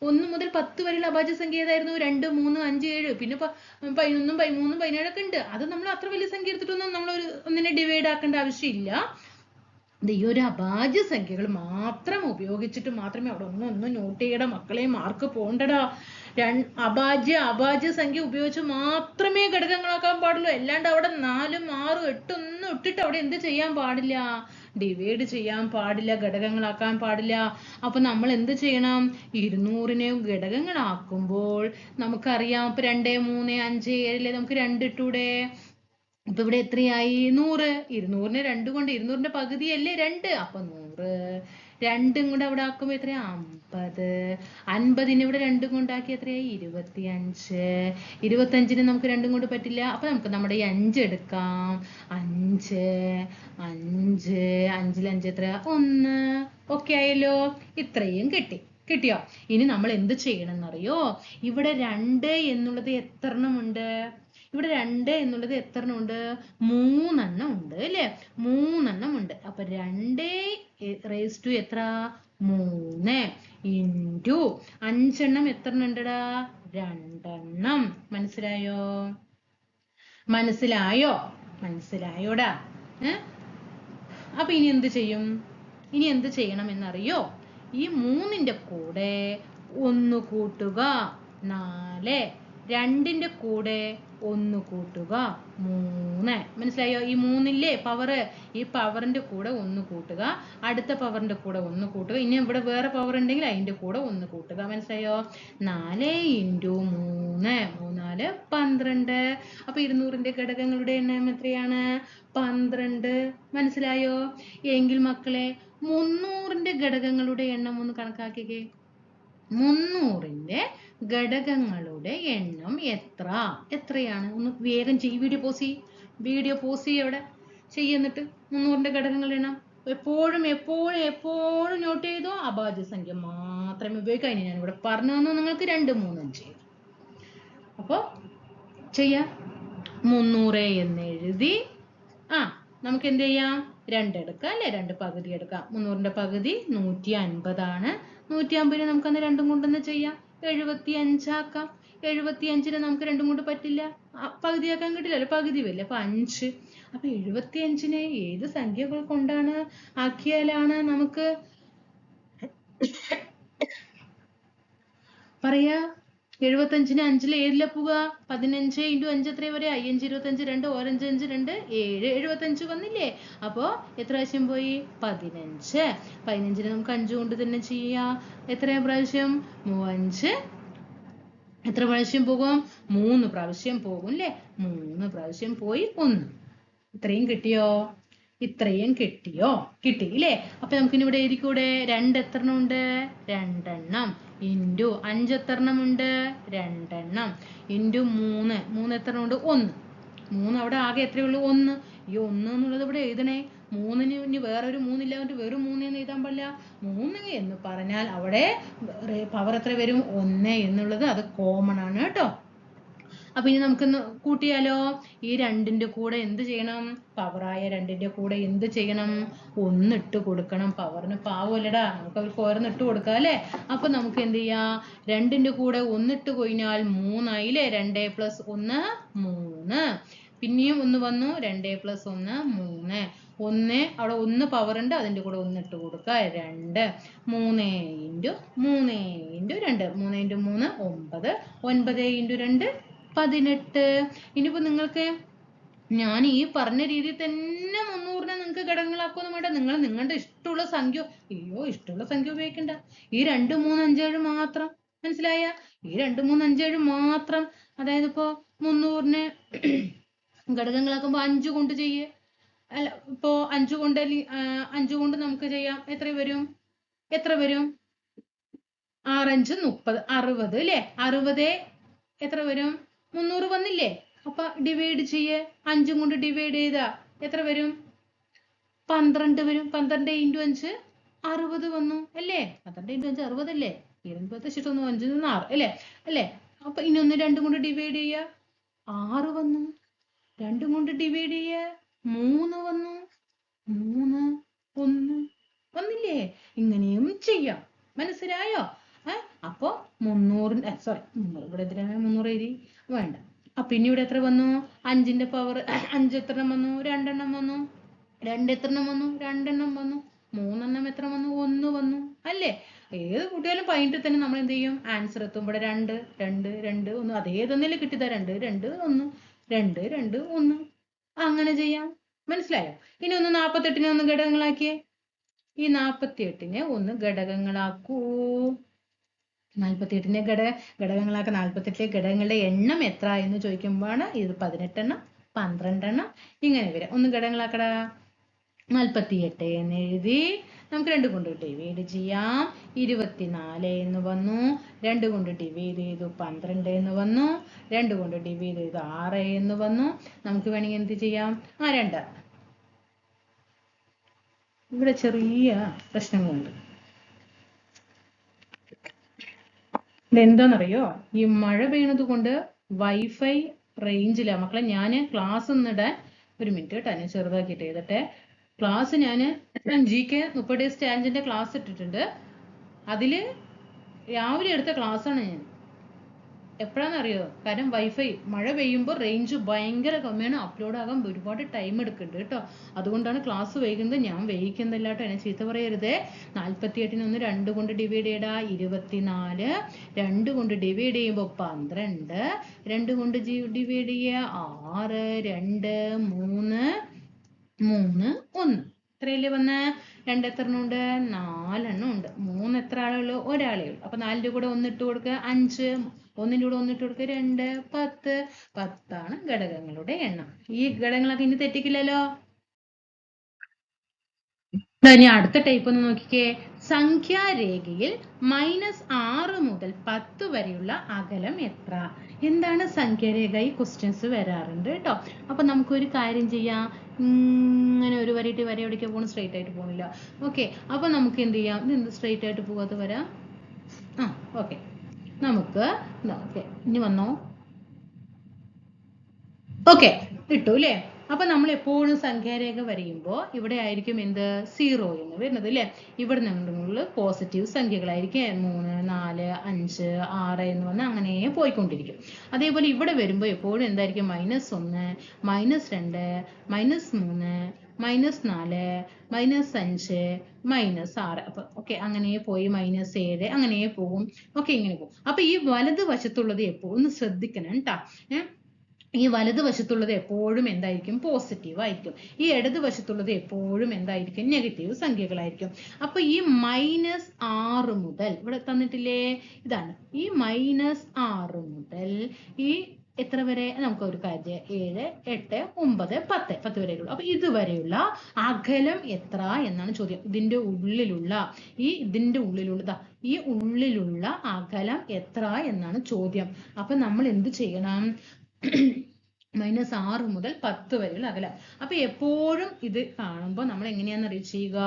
1 മുതൽ 10 വരെയുള്ള അഭാജ്യ സംഖ്യ ഏതായിരുന്നു? 2, 3, 5, 7. പിന്നെ 11, 13, 17 ഒക്കെ ഉണ്ട്. അത് നമ്മൾ അത്ര വലിയ സംഖ്യ എടുത്തിട്ടൊന്നും നമ്മൾ ഒന്നിനെ ഡിവൈഡ് ആക്കേണ്ട ആവശ്യമില്ല. ഈ ഒരു അഭാജ്യ സംഖ്യകൾ മാത്രം ഉപയോഗിച്ചിട്ട് മാത്രമേ അവിടെ ഒന്നും നോട്ട് ചെയ്യടാ മക്കളെ. മാർക്ക് പോണ്ടടാ. അഭാജ്യ സംഖ്യ ഉപയോഗിച്ച് മാത്രമേ ഘടകങ്ങളാക്കാൻ പാടുള്ളൂ. അല്ലാണ്ട് അവിടെ 4, 6, 8 ഒന്നും ഇട്ടിട്ട് അവിടെ എന്ത് ചെയ്യാൻ പാടില്ല? ഡിവൈഡ് ചെയ്യാൻ പാടില്ല, ഘടകങ്ങളാക്കാൻ പാടില്ല. അപ്പൊ നമ്മൾ എന്ത് ചെയ്യണം? 200നെ ഘടകങ്ങളാക്കുമ്പോൾ നമുക്കറിയാം. ഇപ്പൊ 2, 3, 5, 7 നമുക്ക് 2 ഇട്ടൂടെ? അപ്പൊ ഇവിടെ എത്രയായി? 100. 200നെ 2 കൊണ്ട് 200ന്റെ പകുതിയല്ലേ 2. അപ്പൊ 100. 2 കൂടെ അവിടെ ആക്കുമ്പോ എത്രയാ? 50. 50നെ ഇവിടെ 2 കൊണ്ടാക്കി എത്രയായി? 25. 25ന് നമുക്ക് 2 കൊണ്ട് പറ്റില്ല. അപ്പൊ നമുക്ക് നമ്മുടെ ഈ 5 എടുക്കാം. 5 5 എത്ര? 1. ഓക്കെ ആയല്ലോ. ഇത്രയും കിട്ടിയോ? ഇനി നമ്മൾ എന്ത് ചെയ്യണം എന്നറിയോ? ഇവിടെ 2 എന്നുള്ളത് എത്ര എണ്ണം ഉണ്ട്? ഇവിടെ 2 എന്നുള്ളത് എത്ര എണ്ണം ഉണ്ട്? 3 എണ്ണം ഉണ്ട് അല്ലേ? 3 എണ്ണം ഉണ്ട്. അപ്പൊ 2 raised to എത്ര? 3 into 5 എണ്ണം എത്ര എണ്ണം ഉണ്ടടാ? 2 എണ്ണം. മനസ്സിലായോടാ? അപ്പൊ ഇനി എന്ത് ചെയ്യണം എന്നറിയോ? ഈ 3ന്റെ കൂടെ 1 കൂട്ടുക. 4. 2ന്റെ കൂടെ 1 കൂട്ടുക 3. മനസ്സിലായോ? ഈ 3 പവർ, ഈ പവറിന്റെ കൂടെ 1 കൂട്ടുക, അടുത്ത പവറിന്റെ കൂടെ 1 കൂട്ടുക, ഇനി ഇവിടെ വേറെ പവർ ഉണ്ടെങ്കിൽ അതിന്റെ കൂടെ 1 കൂട്ടുക. മനസ്സിലായോ? 4 × 3 3 12. അപ്പൊ 200ന്റെ ഘടകങ്ങളുടെ എണ്ണം എത്രയാണ്? 12. മനസ്സിലായോ? എങ്കിൽ മക്കളെ 300ന്റെ ഘടകങ്ങളുടെ എണ്ണം ഒന്ന് കണക്കാക്കിക്കേ. 300ന്റെ ഘടകങ്ങളുടെ എണ്ണം എത്രയാണ്? ഒന്ന് വേഗം ചെയ്യ്. വീഡിയോ പോസ് ചെയ്യ്. അവിടെ ചെയ്യുന്നിട്ട് 300ന്റെ ഘടകങ്ങളുടെ എണ്ണം എപ്പോഴും നോട്ട് ചെയ്തോ. അഭാജ്യ സംഖ്യ മാത്രമേ ഉപയോഗിക്കാൻ. ഇനി ഞാനിവിടെ പറഞ്ഞു തന്നു നിങ്ങൾക്ക് 2, 3, 5. അപ്പൊ ചെയ്യാം. 300 എന്ന് എഴുതി നമുക്ക് എന്ത് ചെയ്യാം? 2 എടുക്കാം അല്ലെ? 2 പകുതി എടുക്കാം. 300ന്റെ പകുതി 150 ആണ്. 150നെ നമുക്കന്ന് 2 കൊണ്ടൊന്ന് ചെയ്യാം. 75 ആക്കാം. 75നെ നമുക്ക് 2 കൊണ്ട് പറ്റില്ല, പകുതിയാക്കാൻ കിട്ടില്ലല്ലോ, പകുതി വരില്ല. അപ്പൊ 5. അപ്പൊ 75നെ ഏത് സംഖ്യകൾ കൊണ്ടാണ് ആക്കിയാലാണ് നമുക്ക് പറയാ? 75നെ 5ൽ ഏതിലാ പോവുക? 15 × 5 എത്ര വരെ? 5 25 2 5 5 2 7 75 വന്നില്ലേ? അപ്പോ എത്ര പ്രാവശ്യം പോയി? 15. 15നെ നമുക്ക് 5 കൊണ്ട് തന്നെ ചെയ്യാം. എത്ര പ്രാവശ്യം? 5 എത്ര പ്രാവശ്യം പോകും? 3 പ്രാവശ്യം പോകും അല്ലേ? 3 പ്രാവശ്യം പോയി 1. ഇത്രയും കിട്ടിയോ? കിട്ടി ഇല്ലേ? അപ്പൊ നമുക്കിനി ഇവിടെ എഴുതിക്കൂടെ? 2 എത്ര എണ്ണം ഉണ്ട്? 2 എണ്ണം. ഇൻറ്റു 5 എത്ര എണ്ണം ഉണ്ട്? 2 എണ്ണം. ഇൻറ്റു 3 എത്ര എണ്ണം ഉണ്ട്? 1. 3 അവിടെ ആകെ എത്രയുള്ളൂ? 1. ഈ 1 എന്നുള്ളത് ഇവിടെ എഴുതണേ. 3ന് ഇനി വേറൊരു 3 ഇല്ലാണ്ട് വെറും 3 എന്ന് എഴുതാൻ പാടില്ല. 3 എന്ന് പറഞ്ഞാൽ അവിടെ പവർ എത്ര വരും? 1 എന്നുള്ളത് അത് കോമൺ ആണ് കേട്ടോ. അപ്പൊ ഇനി നമുക്കൊന്ന് കൂട്ടിയാലോ? ഈ 2ന്റെ കൂടെ എന്ത് ചെയ്യണം? പവറായ 2ന്റെ കൂടെ എന്ത് ചെയ്യണം? 1 ഇട്ട് കൊടുക്കണം. പവറിന് പാവമല്ലടാ, നമുക്ക് അവർക്ക് ഓരോന്ന് ഇട്ട് കൊടുക്കാം അല്ലേ? അപ്പൊ നമുക്ക് എന്ത് ചെയ്യാം? 2ന്റെ കൂടെ 1 ഇട്ട് കഴിഞ്ഞാൽ 3 ആയില്ലേ? 2 + 1 3. പിന്നെയും 1 വന്നു. 2 + 1 3. 1 അവിടെ 1 പവർ ഉണ്ട്, അതിന്റെ കൂടെ 1 ഇട്ട് കൊടുക്കുക. 2. 3 × 3 × 2 3 × 3 9. 9 × 2 18. ഇനിയിപ്പോ നിങ്ങൾക്ക് ഞാൻ ഈ പറഞ്ഞ രീതിയിൽ തന്നെ 300നെ നിങ്ങൾക്ക് ഘടകങ്ങളാക്കൊന്നും വേണ്ട. നിങ്ങൾ നിങ്ങളുടെ ഇഷ്ടമുള്ള സംഖ്യ, ഇഷ്ടമുള്ള സംഖ്യ ഉപയോഗിക്കണ്ട. ഈ 2 3 5 7 മാത്രം. മനസ്സിലായ? ഈ 2 3 5 7 മാത്രം. അതായത് ഇപ്പോ 300നെ ഘടകങ്ങളാക്കുമ്പോ 5 കൊണ്ട് ചെയ്യേ. അല്ല, ഇപ്പോ 5 കൊണ്ട് നമുക്ക് ചെയ്യാം. എത്ര വരും? 6 5 30 60 അല്ലേ? 60 എത്ര വരും? 300 വന്നില്ലേ? അപ്പൊ ഡിവൈഡ് ചെയ്യേ. 5 കൊണ്ട് ഡിവൈഡ് ചെയ്താ എത്ര വരും? 12 വരും. 12 × 5 60 വന്നു അല്ലേ? 12 × 5 60 അല്ലേ? 25 5 6 അല്ലേ? അപ്പൊ ഇനി 2 കൊണ്ട് ഡിവൈഡ് ചെയ്യാ 6 വന്നു. 2 കൊണ്ട് ഡിവൈഡ് ചെയ്യാ 3 വന്നു. 3 1 വന്നില്ലേ? ഇങ്ങനെയും ചെയ്യാം. മനസ്സിലായോ? അപ്പൊ 300 ഇവിടെ എത്രയാണ്? 300 എഴുതി വേണ്ട. അപ്പൊ ഇനി ഇവിടെ എത്ര വന്നു? 5ന്റെ പവർ 5 എത്ര എണ്ണം വന്നു? 2 എണ്ണം വന്നു. 2 എത്ര എണ്ണം വന്നു? 2 എണ്ണം വന്നു. 3 എണ്ണം എത്ര വന്നു? 1 വന്നു അല്ലേ? ഏത് കൂട്ടിയാലും പൈൻറ്റ് തന്നെ നമ്മൾ എന്ത് ചെയ്യും? ആൻസർ എത്തും. ഇവിടെ 2 2 2 1 അതേ തന്നെയല്ലേ കിട്ടിയതാ? 2 2 1 2 2 1 അങ്ങനെ ചെയ്യാം. മനസ്സിലായോ? ഇനി ഒന്ന് 48നെ ഒന്ന് ഘടകങ്ങളാക്കിയേ. ഈ 48നെ ഒന്ന് ഘടകങ്ങളാക്കൂ. 48നെ ഘടകങ്ങളാക്കുക. 48ലെ ഘടകങ്ങളുടെ എണ്ണം എത്ര എന്ന് ചോദിക്കുമ്പോഴാണ് ഇത് 18 എണ്ണം 12 എണ്ണം ഇങ്ങനെ വരാം. ഒന്ന് ഘടകങ്ങളാക്കടാ. 48 എന്ന് എഴുതി നമുക്ക് 2 കൊണ്ട് ഡിവൈഡ് ചെയ്യാം. 24 എന്ന് വന്നു. 2 കൊണ്ട് ഡിവൈഡ് ചെയ്തു 12 എന്ന് വന്നു. 2 കൊണ്ട് ഡിവൈഡ് ചെയ്തു 6 എന്ന് വന്നു. നമുക്ക് വേണമെങ്കിൽ എന്ത് ചെയ്യാം? 2. ഇവിടെ ചെറിയ പ്രശ്നങ്ങളുണ്ട്. ഇതെന്താണെന്നറിയോ? ഈ മഴ പെയ്യുന്നത് കൊണ്ട് വൈഫൈ റേഞ്ചില്ല മക്കളെ. ഞാൻ ക്ലാസ് ഒന്നിടാൻ ഒരു മിനിറ്റ് കേട്ടോ, ഞാൻ ചെറുതാക്കിയിട്ട് എഴുതട്ടെ. ക്ലാസ് ഞാൻ GK 30 ഡേയ്സ് ചാലഞ്ചിന്റെ ക്ലാസ് ഇട്ടിട്ടുണ്ട്. അതില് രാവിലെ എടുത്ത ക്ലാസ്സാണ് ഞാൻ. എപ്പോഴാണെന്നറിയോ? കാരണം വൈഫൈ മഴ പെയ്യുമ്പോൾ റേഞ്ച് ഭയങ്കര കമ്മിയാണ്, അപ്ലോഡ് ആകാൻ ഒരുപാട് ടൈം എടുക്കുന്നുണ്ട് കേട്ടോ. അതുകൊണ്ടാണ് ക്ലാസ് വൈകുന്നത്. ഞാൻ വൈകുന്നില്ല കേട്ടോ, എന്നെ ചീത്ത പറയരുതേ. 48 ഒന്ന് 2 കൊണ്ട് ഡിവൈഡ് ചെയ്യടാ 24, 2 കൊണ്ട് ഡിവൈഡ് ചെയ്യുമ്പോൾ 12, 2 കൊണ്ട് ഡിവൈഡ് ചെയ്യുക 6, 2, 3, 3, 1. എത്രയല്ലേ വന്ന്? 2 എത്ര എണ്ണം ഉണ്ട്? 4 എണ്ണം ഉണ്ട്. 3 എത്ര ആളേ ഉള്ളൂ? ഒരാളേ ഉള്ളൂ. അപ്പൊ 4ന്റെ കൂടെ 1 ഇട്ട് കൊടുക്കുക 5, 1ന്റെ കൂടെ 1 ഇട്ട് കൊടുക്കുക 2, 10. 10 ഘടകങ്ങളുടെ എണ്ണം. ഈ ഘടകങ്ങളൊക്കെ ഇനി തെറ്റിക്കില്ലല്ലോ. ഇനി അടുത്ത ടൈപ്പ് ഒന്ന് നോക്കിക്കേ. സംഖ്യാരേഖയിൽ -6 മുതൽ 10 വരെയുള്ള അകലം എത്ര? എന്താണ് സംഖ്യാരേഖ? ഈ ക്വസ്റ്റ്യൻസ് വരാറുണ്ട് കേട്ടോ. അപ്പൊ നമുക്കൊരു കാര്യം ചെയ്യാം. ഇങ്ങനെ ഒരു വരയിട്ട് വര എവിടേക്ക് പോകണം? സ്ട്രെയിറ്റ് ആയിട്ട് പോകുന്നില്ല. ഓക്കെ, അപ്പൊ നമുക്ക് എന്ത് ചെയ്യാം? ഇത് സ്ട്രെയിറ്റ് ആയിട്ട് പോകാതെ വരാം. ഓക്കെ, നമുക്ക് ഓക്കെ ഇനി വന്നോ. ഓക്കെ, ഇട്ടു അല്ലേ? അപ്പൊ നമ്മൾ എപ്പോഴും സംഖ്യാരേഖ വരയുമ്പോൾ ഇവിടെ ആയിരിക്കും എന്ത്? 0 എന്ന് വരുന്നത് അല്ലേ? ഇവിടെ നിന്നുള്ള പോസിറ്റീവ് സംഖ്യകളായിരിക്കും 3, 4, 5, 6 എന്ന് വന്ന് അങ്ങനെ പോയിക്കൊണ്ടിരിക്കും. അതേപോലെ ഇവിടെ വരുമ്പോൾ എപ്പോഴും എന്തായിരിക്കും? -1, -2, -3, -4, -5, -6. അപ്പൊ ഓക്കെ, അങ്ങനെ പോയി -7 അങ്ങനെ പോകും. ഓക്കെ, ഇങ്ങനെ പോകും. അപ്പൊ ഈ വലത് വശത്തുള്ളത് എപ്പോഴും ശ്രദ്ധിക്കണം കേട്ടോ. ഈ വലതുവശത്തുള്ളത് എപ്പോഴും എന്തായിരിക്കും? പോസിറ്റീവ് ആയിരിക്കും. ഈ ഇടതുവശത്തുള്ളത് എപ്പോഴും എന്തായിരിക്കും? നെഗറ്റീവ് സംഖ്യകളായിരിക്കും. അപ്പൊ ഈ -6 മുതൽ ഇവിടെ തന്നിട്ടില്ലേ? ഇതാണ് ഈ -6 മുതൽ ഈ എത്ര വരെ? നമുക്ക് ഒരു കാര്യം 7, 8, 9, 10 വരെയുള്ളൂ. അപ്പൊ ഇതുവരെയുള്ള അകലം എത്ര എന്നാണ് ചോദ്യം. ഇതിന്റെ ഉള്ളിലുള്ള ഈ ഉള്ളിലുള്ള അകലം എത്ര എന്നാണ് ചോദ്യം. അപ്പൊ നമ്മൾ എന്ത് ചെയ്യണം? -6 മുതൽ 10 വരെയുള്ള അകലം. അപ്പൊ എപ്പോഴും ഇത് കാണുമ്പോൾ നമ്മൾ എങ്ങനെയാന്ന് ചെയ്യുക?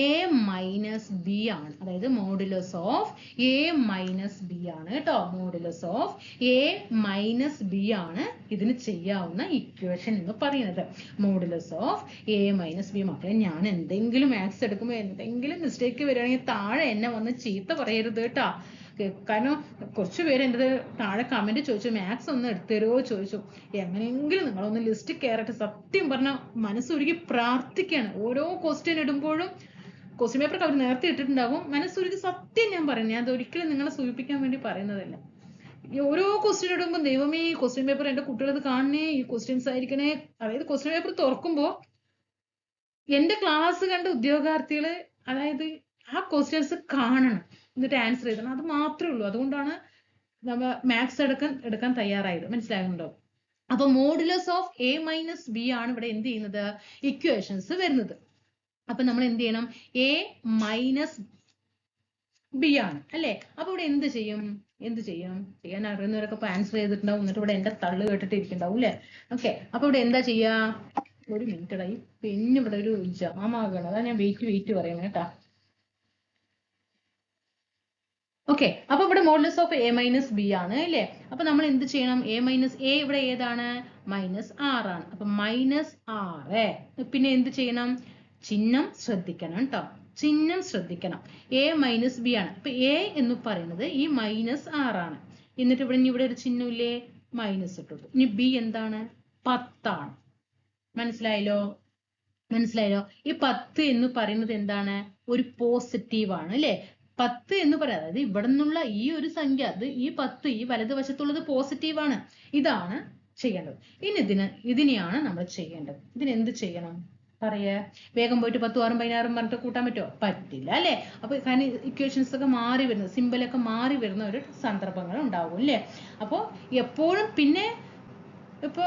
a മൈനസ് ബി ആണ്, അതായത് modulus of a minus B ആണ് കേട്ടോ. Modulus of a minus B ആണ് ഇതിന് ചെയ്യാവുന്ന ഇക്വേഷൻ എന്ന് പറയുന്നത്. Modulus of a minus B. മക്കളെ, ഞാൻ എന്തെങ്കിലും മാത്സ് എടുക്കുമ്പോൾ എന്തെങ്കിലും മിസ്റ്റേക്ക് വരികയാണെങ്കിൽ താഴെ എന്നെ വന്ന് ചീത്ത പറയരുത് കേട്ടോ. കാരണം കുറച്ച് പേര് എൻ്റെ താഴെ കമന്റ് ചോദിച്ചു, മാത്സ് ഒന്ന് എടുത്തരുമോ ചോദിച്ചു. എങ്ങനെയെങ്കിലും നിങ്ങളൊന്ന് ലിസ്റ്റ് കയറട്ടെ. സത്യം പറഞ്ഞാൽ മനസ്സുരുകി പ്രാർത്ഥിക്കുകയാണ്. ഓരോ ക്വസ്റ്റ്യൻ ഇടുമ്പോഴും ക്വസ്റ്റ്യൻ പേപ്പർ അവർ നേരത്തെ ഇട്ടിട്ടുണ്ടാകും. മനസ്സുരുകി സത്യം ഞാൻ പറയുന്നത്, ഞാൻ അതൊരിക്കലും നിങ്ങളെ സൂചിപ്പിക്കാൻ വേണ്ടി പറയുന്നതല്ല. ഈ ഓരോ ക്വസ്റ്റ്യൻ ഇടുമ്പോൾ ദൈവമേ ഈ ക്വസ്റ്റ്യൻ പേപ്പർ എൻ്റെ കുട്ടികളത് കാണണേ, ഈ ക്വസ്റ്റ്യൻസ് ആയിരിക്കണേ. അതായത് ക്വസ്റ്റ്യൻ പേപ്പർ തുറക്കുമ്പോൾ എൻ്റെ ക്ലാസ് കണ്ട ഉദ്യോഗാർത്ഥികള് അതായത് ആ ക്വസ്റ്റ്യൻസ് കാണണം, എന്നിട്ട് ആൻസർ എഴുതണം. അത് മാത്രമേ ഉള്ളൂ. അതുകൊണ്ടാണ് നമ്മൾ മാത്സ് എടുക്കാൻ തയ്യാറായത്. മനസ്സിലാകുന്നുണ്ടോ? അപ്പൊ modulus of a minus B ആണ് ഇവിടെ എന്ത് ചെയ്യുന്നത്? ഇക്വേഷൻസ് വരുന്നത്. അപ്പൊ നമ്മൾ എന്ത് ചെയ്യണം? a മൈനസ് ബി ആണ് അല്ലേ? അപ്പൊ ഇവിടെ എന്ത് ചെയ്യും? ചെയ്യാൻ അറിയുന്നവരൊക്കെ ഇപ്പൊ ആൻസർ ചെയ്തിട്ടുണ്ടാവും. എന്നിട്ട് ഇവിടെ എന്റെ തള്ളു കേട്ടിട്ട് ഇരിക്കണ്ടാവും അല്ലേ? ഓക്കെ, അപ്പൊ ഇവിടെ എന്താ ചെയ്യാ? ഒരു മിനിറ്റടായി, പിന്നെ ഇവിടെ ഒരു ജാമാകണം. അതാ ഞാൻ വെയിറ്റ് പറയുന്നത് കേട്ടാ. ഓക്കെ, അപ്പൊ ഇവിടെ modulus of a minus B ആണ് അല്ലേ? അപ്പൊ നമ്മൾ എന്ത് ചെയ്യണം? a മൈനസ് a ഇവിടെ ഏതാണ്? -6 ആണ്. അപ്പൊ -6. പിന്നെ എന്ത് ചെയ്യണം? ചിഹ്നം ശ്രദ്ധിക്കണം കേട്ടോ. ചിഹ്നം ശ്രദ്ധിക്കണം. a മൈനസ് ബി ആണ്. അപ്പൊ a എന്ന് പറയുന്നത് ഈ -6 ആണ്. എന്നിട്ട് ഇവിടെ ഒരു ചിഹ്നം ഇല്ലേ? മൈനസ് ഇട്ടു. ഇനി b എന്താണ്? 10 ആണ്. മനസ്സിലായല്ലോ? ഈ 10 എന്ന് പറയുന്നത് എന്താണ്? ഒരു പോസിറ്റീവ് ആണ് അല്ലേ? 10 എന്ന് പറയാം, അതായത് ഇവിടെ നിന്നുള്ള ഈ ഒരു സംഖ്യ, അത് ഈ 10 ഈ വലതുവശത്തുള്ളത് പോസിറ്റീവ് ആണ്. ഇതാണ് ചെയ്യേണ്ടത്. ഇനി ഇതിനെയാണ് നമ്മൾ ചെയ്യേണ്ടത്. ഇതിന് എന്ത് ചെയ്യണം? പറയേ, വേഗം പോയിട്ട് 10, 6, 16 പറഞ്ഞിട്ട് കൂട്ടാൻ പറ്റുമോ? പറ്റില്ല അല്ലേ? അപ്പൊ കാരണം ഇക്വേഷൻസ് ഒക്കെ മാറി വരുന്നത്, സിമ്പിളൊക്കെ മാറി വരുന്ന ഒരു സന്ദർഭങ്ങൾ ഉണ്ടാവും അല്ലേ? അപ്പൊ എപ്പോഴും പിന്നെ ഇപ്പൊ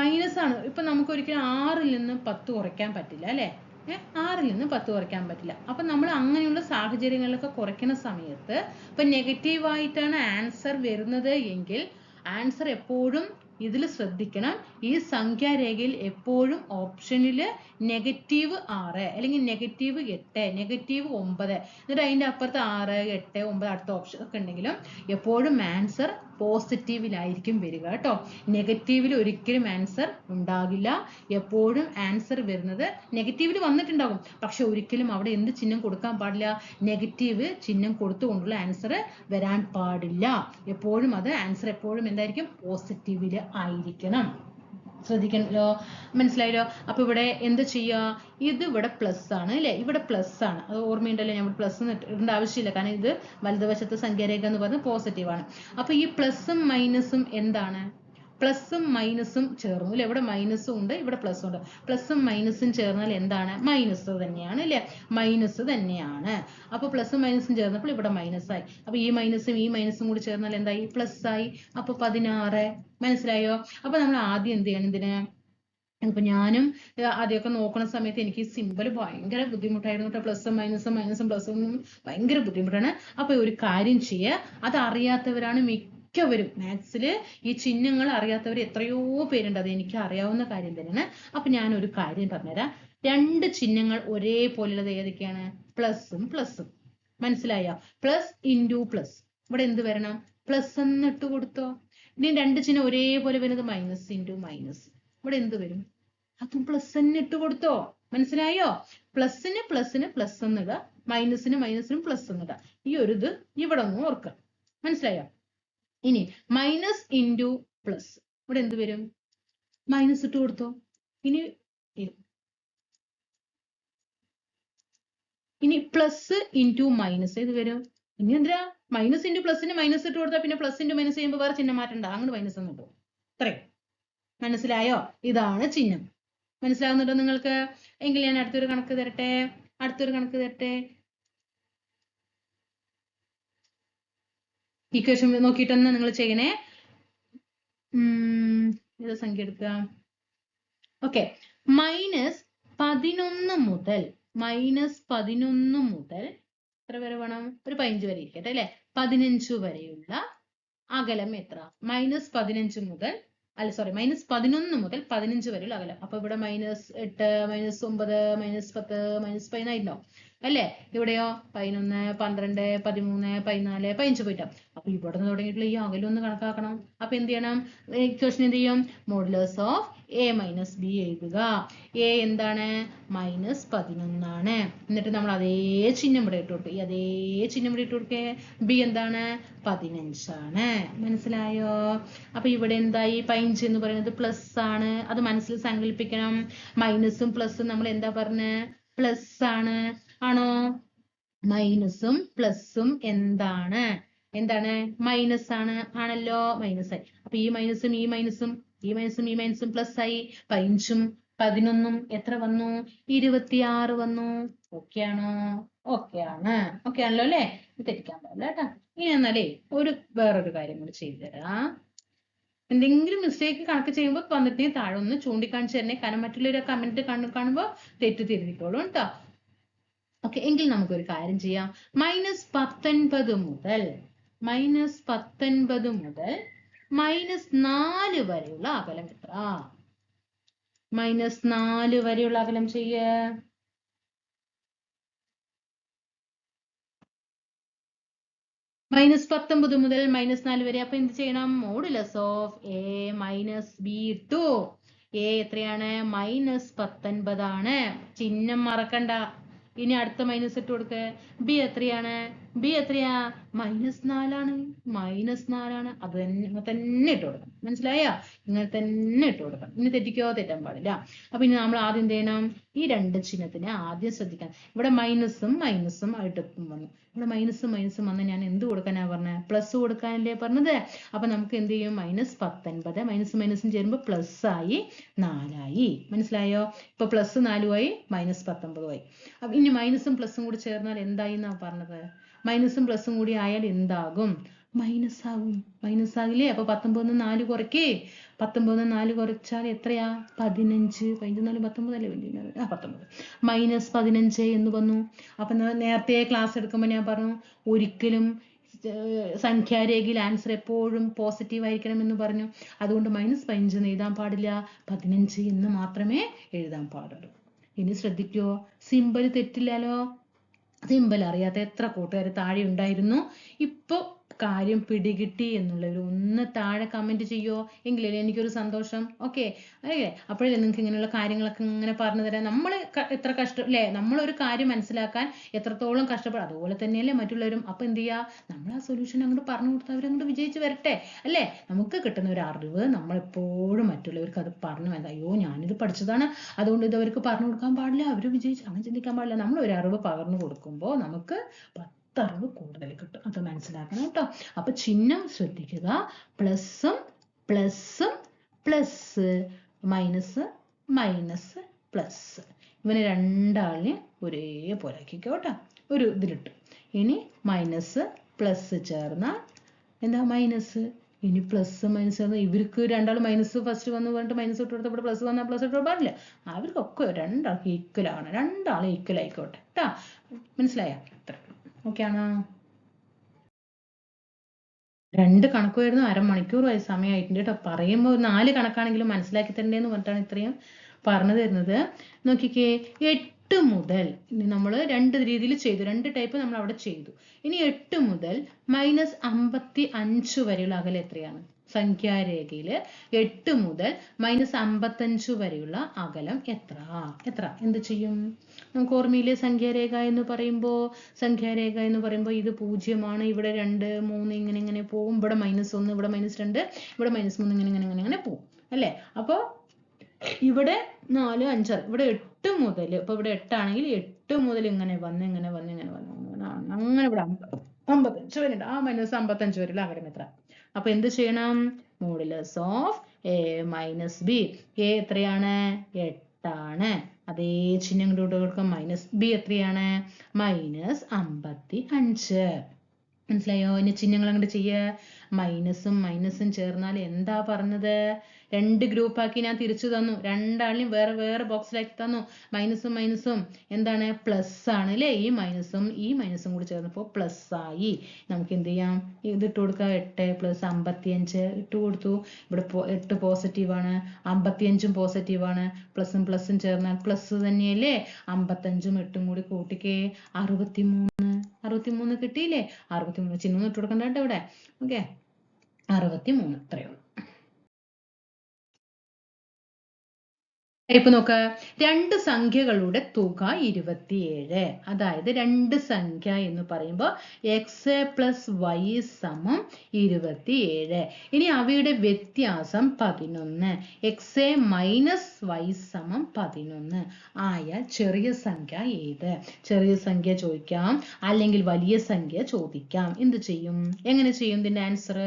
മൈനസ് ആണ്. ഇപ്പൊ നമുക്ക് ഒരിക്കലും 6ൽ നിന്ന് 10 കുറയ്ക്കാൻ പറ്റില്ല അല്ലേ? 6ൽ നിന്ന് 10 കുറയ്ക്കാൻ പറ്റില്ല. അപ്പൊ നമ്മൾ അങ്ങനെയുള്ള സാഹചര്യങ്ങളിലൊക്കെ കുറയ്ക്കുന്ന സമയത്ത് ഇപ്പൊ നെഗറ്റീവ് ആയിട്ടാണ് ആൻസർ വരുന്നത് എങ്കിൽ ആൻസർ എപ്പോഴും ഇതിൽ ശ്രദ്ധിക്കണം. ഈ സംഖ്യാരേഖയിൽ എപ്പോഴും ഓപ്ഷനിൽ -6 അല്ലെങ്കിൽ -8, -9, എന്നിട്ട് അതിന്റെ അപ്പുറത്ത് 6, 8, 9 അടുത്ത ഓപ്ഷൻ ഒക്കെ ഉണ്ടെങ്കിലും എപ്പോഴും ആൻസർ പോസിറ്റീവിലായിരിക്കും വരിക കേട്ടോ. നെഗറ്റീവിൽ ഒരിക്കലും ആൻസർ ഉണ്ടാകില്ല. എപ്പോഴും ആൻസർ വരുന്നത് നെഗറ്റീവിൽ വന്നിട്ടുണ്ടാകും, പക്ഷെ ഒരിക്കലും അവിടെ എന്ത് ചിഹ്നം കൊടുക്കാൻ പാടില്ല? നെഗറ്റീവ് ചിഹ്നം കൊടുത്തുകൊണ്ടുള്ള ആൻസർ വരാൻ പാടില്ല. എപ്പോഴും അത് ആൻസർ എപ്പോഴും എന്തായിരിക്കും? പോസിറ്റീവിൽ ആയിരിക്കണം. ശ്രദ്ധിക്കണല്ലോ, മനസ്സിലായല്ലോ. അപ്പൊ ഇവിടെ എന്ത് ചെയ്യുക? ഇത് ഇവിടെ പ്ലസ് ആണ് അല്ലെ, ഇവിടെ പ്ലസ് ആണ്. അത് ഓർമ്മയുണ്ടല്ലോ, ഞാൻ പ്ലസ് ഇടേണ്ട ആവശ്യമില്ല, കാരണം ഇത് വലതുവശത്തെ സംഖ്യാരേഖ എന്ന് പറഞ്ഞാൽ പോസിറ്റീവ് ആണ്. അപ്പൊ ഈ പ്ലസും മൈനസും എന്താണ്? പ്ലസും മൈനസും ചേർന്നു അല്ലെ, ഇവിടെ മൈനസും ഉണ്ട്, ഇവിടെ പ്ലസും ഉണ്ട്. പ്ലസും മൈനസും ചേർന്നാൽ എന്താണ്? മൈനസ് തന്നെയാണ് അല്ലെ, മൈനസ് തന്നെയാണ്. അപ്പൊ പ്ലസും മൈനസും ചേർന്നപ്പോൾ ഇവിടെ മൈനസ് ആയി. അപ്പൊ ഈ മൈനസും കൂടി ചേർന്നാൽ എന്തായി? പ്ലസ് ആയി. അപ്പൊ 16. മനസ്സിലായോ? അപ്പൊ നമ്മൾ ആദ്യം എന്ത് ചെയ്യണം ഇതിന്? ഇപ്പൊ ഞാനും ആദ്യമൊക്കെ നോക്കുന്ന സമയത്ത് എനിക്ക് സിമ്പിൾ ഭയങ്കര ബുദ്ധിമുട്ടായിരുന്നു കേട്ടോ. പ്ലസും മൈനസും പ്ലസും ഭയങ്കര ബുദ്ധിമുട്ടാണ്. അപ്പൊ ഒരു കാര്യം ചെയ്യുക, അത് അറിയാത്തവരാണ് മിക്കവരും. മാത്സില് ഈ ചിഹ്നങ്ങൾ അറിയാത്തവർ എത്രയോ പേരുണ്ട്, അത് എനിക്ക് അറിയാവുന്ന കാര്യം തന്നെയാണ്. അപ്പൊ ഞാൻ ഒരു കാര്യം പറഞ്ഞുതരാം. രണ്ട് ചിഹ്നങ്ങൾ ഒരേപോലെയുള്ളത് ഏതൊക്കെയാണ്? പ്ലസും പ്ലസും. മനസ്സിലായോ? Plus into plus. ഇവിടെ എന്ത് വരണം? പ്ലസ് എന്ന് ഇട്ട് കൊടുത്തോ. ഇനി രണ്ട് ചിഹ്നം ഒരേപോലെ വരുന്നത് മൈനസ് ഇൻറ്റു മൈനസ്. ഇവിടെ എന്ത് വരും? അതും പ്ലസ് തന്നെ ഇട്ട് കൊടുത്തോ. മനസ്സിലായോ? പ്ലസിന് പ്ലസ് എന്നിടുക, മൈനസിനും പ്ലസ് എന്നിടുക. ഈ ഒരു ഇത് ഇവിടെ ഒന്ന് ഓർക്കുക. മനസ്സിലായോ? ഇനി മൈനസ് ഇൻറ്റു പ്ലസ്. ഇവിടെ എന്ത് വരും? മൈനസ് ഇട്ട് കൊടുത്തോ. ഇനി പ്ലസ് ഇൻറ്റു മൈനസ് ഇത് വരും. ഇനി എന്താ? മൈനസ് ഇൻറ്റു പ്ലസിന് മൈനസ് ഇട്ട് കൊടുത്താൽ പിന്നെ പ്ലസ് ഇൻറ്റു മൈനസ് ചെയ്യുമ്പോൾ വേറെ ചിഹ്നം മാറ്റണ്ട, അങ്ങോട്ട് മൈനസ് എന്ന് കിട്ടും. ഇത്രയും. മനസ്സിലായോ? ഇതാണ് ചിഹ്നം. മനസ്സിലാവുന്നുണ്ടോ നിങ്ങൾക്ക്? എങ്കിൽ ഞാൻ അടുത്തൊരു കണക്ക് തരട്ടെ. ഇക്വേഷൻ നോക്കിയിട്ടൊന്ന് നിങ്ങൾ ചെയ്യണേ. ഏത് സംഖ്യ എടുക്കുക? ഓക്കെ, -11 മുതൽ എത്ര വരെ വേണം? ഒരു 15 വരെ ഇരിക്കട്ടെ അല്ലെ. 15 വരെയുള്ള അകലം എത്ര? -11 മുതൽ -11 വരെയുള്ള അകലം. അപ്പൊ ഇവിടെ -8, -9, -10, -11 ആയിട്ടുണ്ടാവും അല്ലെ. ഇവിടെയോ 11, 12, 13, 14, 15 പോയിട്ടാവും. അപ്പൊ ഇവിടെ നിന്ന് തുടങ്ങിയിട്ടുള്ള ഈ അകലം ഒന്ന് കണക്കാക്കണം. അപ്പൊ എന്ത് ചെയ്യണം? ഇക്വേഷൻ എന്ത് ചെയ്യും? Modulus of a minus B എഴുതുക. a എന്താണ്? -11 ആണ്. എന്നിട്ട് നമ്മൾ അതേ ചിഹ്നം ഇവിടെ ഇട്ട് കൊടുക്കുക. b എന്താണ്? 15 ആണ്. മനസ്സിലായോ? അപ്പൊ ഇവിടെ എന്തായി? 15 എന്ന് പറയുന്നത് പ്ലസ് ആണ്. അത് മനസ്സിൽ സങ്കല്പിക്കണം. മൈനസും പ്ലസും നമ്മൾ എന്താ പറഞ്ഞ? പ്ലസ് ആണ്. ആണോ? മൈനസും പ്ലസും എന്താണ്? മൈനസ് ആണ്. ആണല്ലോ, മൈനസ് ആയി. അപ്പൊ ഈ മൈനസും പ്ലസ് ആയി. 15ഉം 11ഉം എത്ര വന്നു? 26 വന്നു. ഓക്കെ ആണോ? ഓക്കെ ആണല്ലോ അല്ലെ? തെറ്റിക്കാൻ പാടില്ല കേട്ടാ. ഇനി എന്നാലേ വേറൊരു കാര്യം കൂടി ചെയ്തു തരാം. എന്തെങ്കിലും മിസ്റ്റേക്ക് കണക്ക് ചെയ്യുമ്പോൾ വന്നിട്ട് താഴെ ഒന്ന് ചൂണ്ടിക്കാണിച്ചു തരണേ, കാരണം മറ്റുള്ളവരെ കമന്റ് കാണുമ്പോൾ തെറ്റ് തിരുത്തിക്കോളൂ കേട്ടോ. ഓക്കെ, എങ്കിൽ നമുക്കൊരു കാര്യം ചെയ്യാം. -19 മുതൽ -4 വരെയുള്ള അകലം എത്ര? -4 വരെയുള്ള അകലം ചെയ്യേ. -19 മുതൽ -4 വരെ. അപ്പൊ എന്ത് ചെയ്യണം? Modulus of a minus B ഇട്ടു. a എത്രയാണ്? -19 ആണ്. ചിഹ്നം മറക്കണ്ട. ഇനി അടുത്ത മൈനസ് ഇട്ട് കൊടുക്ക്. ബി എത്രയാണ്? എത്രയാ? -4 ആണ്. അത് തന്നെ ഇട്ട് കൊടുക്കണം. മനസ്സിലായോ? ഇങ്ങനെ തന്നെ ഇട്ട് കൊടുക്കണം. ഇനി തെറ്റാൻ പാടില്ല. അപ്പൊ ഇനി നമ്മൾ ആദ്യം എന്ത് ചെയ്യണം? ഈ രണ്ട് ചിഹ്നത്തിനെ ആദ്യം ശ്രദ്ധിക്കണം. ഇവിടെ മൈനസും ആയിട്ട് വന്നു. ഇവിടെ മൈനസും വന്ന് ഞാൻ എന്ത് കൊടുക്കാനാ പറഞ്ഞത്? പ്ലസ് കൊടുക്കാനല്ലേ പറഞ്ഞത്. അപ്പൊ നമുക്ക് എന്ത് ചെയ്യും? -19 മൈനസും ചേരുമ്പോൾ പ്ലസ് ആയി 4 ആയി. മനസ്സിലായോ? ഇപ്പൊ +4 ആയി, -19 ആയി. അപ്പൊ ഇനി മൈനസും പ്ലസും കൂടി ചേർന്നാൽ എന്തായി എന്നാ പറഞ്ഞത്? മൈനസും പ്ലസും കൂടി ആയാൽ എന്താകും? മൈനസ് ആകും. മൈനസ് ആകില്ലേ? അപ്പൊ 19 4 കുറയ്ക്കേ. 19 4 കുറച്ചാൽ എത്രയാ? 15. 15 4 19 അല്ലേ? 19 -15 എന്ന് വന്നു. അപ്പൊ നേരത്തെ ക്ലാസ് എടുക്കുമ്പോൾ ഞാൻ പറഞ്ഞു, ഒരിക്കലും സംഖ്യാരേഖയിൽ ആൻസർ എപ്പോഴും പോസിറ്റീവ് ആയിരിക്കണം എന്ന് പറഞ്ഞു. അതുകൊണ്ട് -15 എന്ന് എഴുതാൻ പാടില്ല, 15 എന്ന് മാത്രമേ എഴുതാൻ പാടുള്ളൂ. ഇനി ശ്രദ്ധിക്കോ, സിമ്പൽ തെറ്റില്ലല്ലോ. സിമ്പൽ അറിയാത്ത എത്ര കൂട്ടുകാർ താഴെ ഉണ്ടായിരുന്നു. ഇപ്പൊ കാര്യം പിടികിട്ടി എന്നുള്ളവർ ഒന്ന് താഴെ കമന്റ് ചെയ്യോ, എങ്കിലല്ലേ എനിക്കൊരു സന്തോഷം. ഓക്കെ അല്ലേ? അപ്പോഴല്ലേ നിങ്ങൾക്ക് ഇങ്ങനെയുള്ള കാര്യങ്ങളൊക്കെ ഇങ്ങനെ പറഞ്ഞു തരാം. നമ്മൾ എത്ര കഷ്ടം അല്ലേ, നമ്മളൊരു കാര്യം മനസ്സിലാക്കാൻ എത്രത്തോളം കഷ്ടപ്പെടും, അതുപോലെ തന്നെയല്ലേ മറ്റുള്ളവരും. അപ്പൊ എന്ത് ചെയ്യുക, നമ്മൾ ആ സൊല്യൂഷൻ അങ്ങോട്ട് പറഞ്ഞു കൊടുത്താൽ അവരങ്ങോട്ട് വിജയിച്ച് വരട്ടെ അല്ലേ. നമുക്ക് കിട്ടുന്ന ഒരു അറിവ് നമ്മളെപ്പോഴും മറ്റുള്ളവർക്ക് അത് പറഞ്ഞു വേണ്ട, അയ്യോ ഞാനിത് പഠിച്ചതാണ് അതുകൊണ്ട് ഇത് അവർക്ക് പറഞ്ഞു കൊടുക്കാൻ പാടില്ല, അവർ വിജയിച്ച് അങ്ങനെ ചിന്തിക്കാൻ പാടില്ല. നമ്മൾ ഒരു അറിവ് പകർന്നു കൊടുക്കുമ്പോൾ നമുക്ക് അറിവ് കൂടുതൽ കിട്ടും. അത് മനസ്സിലാക്കണം കേട്ടോ. അപ്പൊ ചിഹ്നം ശ്രദ്ധിക്കുക, പ്ലസും പ്ലസും പ്ലസ്, മൈനസ് മൈനസ് പ്ലസ്. ഇവനെ രണ്ടാളിനെ ഒരേപോലെ ആക്കിക്കോ കേട്ടോ, ഒരു ഇതിലിട്ടു. ഇനി മൈനസ് പ്ലസ് ചേർന്നാൽ എന്താ മൈനസ്, ഇനി പ്ലസ് മൈനസ് ചേർന്നാൽ ഇവർക്ക് രണ്ടാളും മൈനസ് ഫസ്റ്റ് വന്ന് പറഞ്ഞിട്ട് മൈനസ് ഇട്ട് കൊടുത്തപ്പോൾ പ്ലസ് വന്നാൽ പ്ലസ് ഇട്ട് പാടില്ല. അവർക്കൊക്കെ രണ്ടാൾക്ക് ഈക്വൽ ആണ്, രണ്ടാളും ഈക്വൽ ആയിക്കോട്ടെ കേട്ടോ. മനസ്സിലായ? ഓക്കെ ആണോ? രണ്ട് കണക്ക് വരുന്നു, അരമണിക്കൂറായി സമയമായിട്ടുണ്ട് കേട്ടോ. പറയുമ്പോൾ 4 കണക്കാണെങ്കിലും മനസ്സിലാക്കി തരണ്ടേന്ന് പറഞ്ഞിട്ടാണ് ഇത്രയും പറഞ്ഞു തരുന്നത്. നോക്കിക്കേ, 8 മുതൽ ഇനി നമ്മൾ 2 രീതിയിൽ ചെയ്തു, 2 ടൈപ്പ് നമ്മൾ അവിടെ ചെയ്തു. ഇനി 8 മുതൽ -55 വരെയുള്ള അകലം എത്രയാണ്? സംഖ്യാരേഖയിൽ 8 മുതൽ -55 വരെയുള്ള അകലം എത്ര? എന്ത് ചെയ്യും? നമുക്ക് ഓർമ്മയില്ലേ സംഖ്യാരേഖ എന്ന് പറയുമ്പോൾ? സംഖ്യാരേഖ എന്ന് പറയുമ്പോൾ ഇത് 0 ഇവിടെ 2 3 ഇങ്ങനെ പോകും, ഇവിടെ -1 ഇവിടെ -2 ഇവിടെ -3 ഇങ്ങനെ പോകും അല്ലേ. അപ്പോൾ ഇവിടെ 4 5 ഇവിടെ 8 മുതൽ, ഇപ്പൊ ഇവിടെ 8 ആണെങ്കിൽ 8 മുതൽ ഇങ്ങനെ വന്ന് അങ്ങനെ ഇവിടെ 55 വരെ ഉണ്ട്. ആ -55 വരെയുള്ള അകലം എത്ര? അപ്പൊ എന്ത് ചെയ്യണം? Modulus of a - b. a എത്രയാണ്? 8 ആണ്. അതേ ചിഹ്നം ഇങ്ങോട്ട് കൊടുക്കാം. -b എത്രയാണ്? -55. മനസ്സിലായോ? ഇനി ചിഹ്നങ്ങൾ അങ്ങോട്ട് ചെയ്യുക. മൈനസും മൈനസും ചേർന്നാൽ എന്താ പറഞ്ഞത്? 2 ഗ്രൂപ്പാക്കി ഞാൻ തിരിച്ചു തന്നു, രണ്ടാളിനും വേറെ വേറെ ബോക്സിലാക്കി തന്നു. മൈനസും മൈനസും എന്താണ്? പ്ലസ് ആണ് അല്ലേ. ഈ മൈനസും കൂടി ചേർന്നപ്പോൾ പ്ലസ് ആയി. നമുക്ക് എന്ത് ചെയ്യാം? ഇത് ഇട്ട് കൊടുക്കാം. 8 + 55 ഇട്ട് കൊടുത്തു. ഇവിടെ 8 പോസിറ്റീവാണ്, 55ഉം പോസിറ്റീവാണ്. പ്ലസും പ്ലസും ചേർന്നാൽ പ്ലസ് തന്നെയല്ലേ. 55ഉം 8ഉം കൂടി കൂട്ടിക്കേ 63 കിട്ടിയില്ലേ. 63 ചിഹ്നം ഇട്ട് കൊടുക്കണ്ട കേട്ടോ ഇവിടെ. ഓക്കെ, 63 ഇത്രയേ ഉള്ളൂ. ഇപ്പൊ നോക്ക, 2 സംഖ്യകളുടെ തുക 27. അതായത് 2 സംഖ്യ എന്ന് പറയുമ്പോൾ x + y = 27. ഇനി അവയുടെ വ്യത്യാസം 11. x - y = 11 ആയാൽ ചെറിയ സംഖ്യ ഏത്? ചെറിയ സംഖ്യ ചോദിക്കാം, അല്ലെങ്കിൽ വലിയ സംഖ്യ ചോദിക്കാം. എന്ത് ചെയ്യും? എങ്ങനെ ചെയ്യും ഇതിന്റെ ആൻസർ?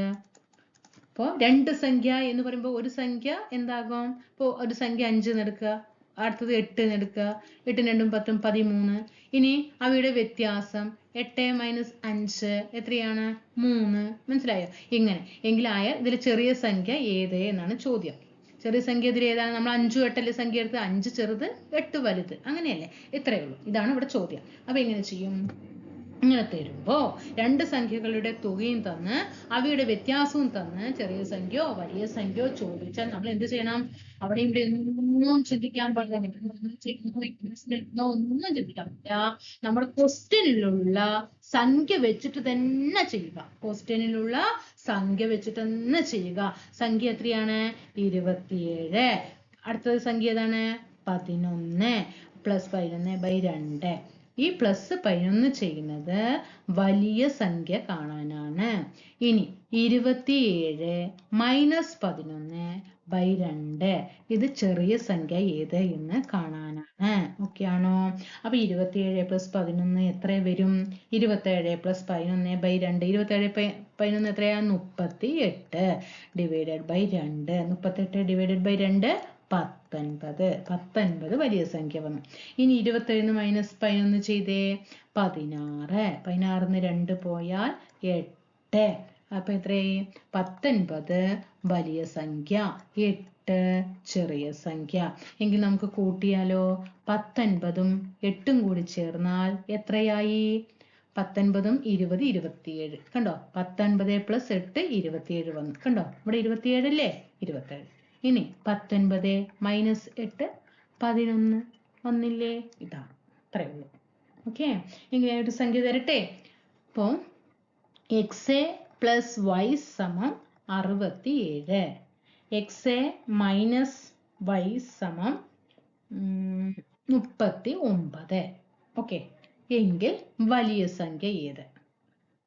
അപ്പോൾ 2 സംഖ്യ എന്ന് പറയുമ്പോൾ ഒരു സംഖ്യ എന്താകും? ഇപ്പോൾ ഒരു സംഖ്യ 5 എന്ന് എടുക്കുക, അടുത്തത് 8 എന്ന് എടുക്കുക. 8 2 10 13. ഇനി അവയുടെ വ്യത്യാസം 8 - 5 എത്രയാണ്? 3. മനസ്സിലായോ? ഇങ്ങനെ എങ്കിലായ ഇതിൽ ചെറിയ സംഖ്യ ഏത് എന്നാണ് ചോദ്യം. ചെറിയ സംഖ്യ ഇതിൽ ഏതാണ്? നമ്മൾ 5 8 സംഖ്യ എടുത്ത് 5 ചെറുത് 8 വലുത്, അങ്ങനെയല്ലേ. ഇത്രയേ ഉള്ളൂ. ഇതാണ് ഇവിടെ ചോദ്യം. അപ്പൊ എങ്ങനെ ചെയ്യും? ഇങ്ങനെ തരുമ്പോ 2 സംഖ്യകളുടെ തുകയും തന്ന് അവയുടെ വ്യത്യാസവും തന്ന് ചെറിയ സംഖ്യയോ വലിയ സംഖ്യയോ ചോദിച്ചാൽ നമ്മൾ എന്ത് ചെയ്യണം? അവിടെ ഇവിടെ ഒന്നും ചിന്തിക്കാൻ പാടില്ല, ഒന്നും ചിന്തിക്കാൻ പറ്റില്ല. നമ്മുടെ ക്വസ്റ്റ്യനിലുള്ള സംഖ്യ വെച്ചിട്ട് തന്നെ ചെയ്യുക. ക്വസ്റ്റ്യനിലുള്ള സംഖ്യ വെച്ചിട്ട് തന്നെ ചെയ്യുക. സംഖ്യ എത്രയാണ്? 27. അടുത്തത് സംഖ്യ ഏതാണ്? 11 + 11/2. ഈ +11 ചെയ്യുന്നത് വലിയ സംഖ്യ കാണാനാണ്. ഇനി 27 - 11/2 ഇത് ചെറിയ സംഖ്യ ഏത് എന്ന് കാണാനാണ്. ഓക്കെ ആണോ? അപ്പൊ 27 + 11 എത്ര വരും? 27 + 11/2. 27 11 എത്രയാ? 38 ÷ 2. 38 ÷ 2 19. 19 വലിയ സംഖ്യ വന്നു. ഇനി 27 - 11 ചെയ്തേ 16. 16 2 പോയാൽ 8. അപ്പൊ എത്രയായി? 19 വലിയ സംഖ്യ, 8 ചെറിയ സംഖ്യ. എങ്കിൽ നമുക്ക് കൂട്ടിയാലോ? 19ഉം 8ഉം കൂടി ചേർന്നാൽ എത്രയായി? 19ഉം 20 27. കണ്ടോ? 19 + 8 27 വന്നു. കണ്ടോ? ഇവിടെ 27 അല്ലേ? 27. ഇനി 19 - 8 11 വന്നില്ലേ? ഇതാണ്. അത്രയേ ഉള്ളൂ. ഓക്കെ, ഇങ്ങനെ ഒരു സംഖ്യ തരട്ടെ. അപ്പോൾ x പ്ലസ് വൈ സമം 67. എക്സ് മൈനസ് വൈ സമം 39. ഓക്കെ, എങ്കിൽ വലിയ സംഖ്യ ഏത്,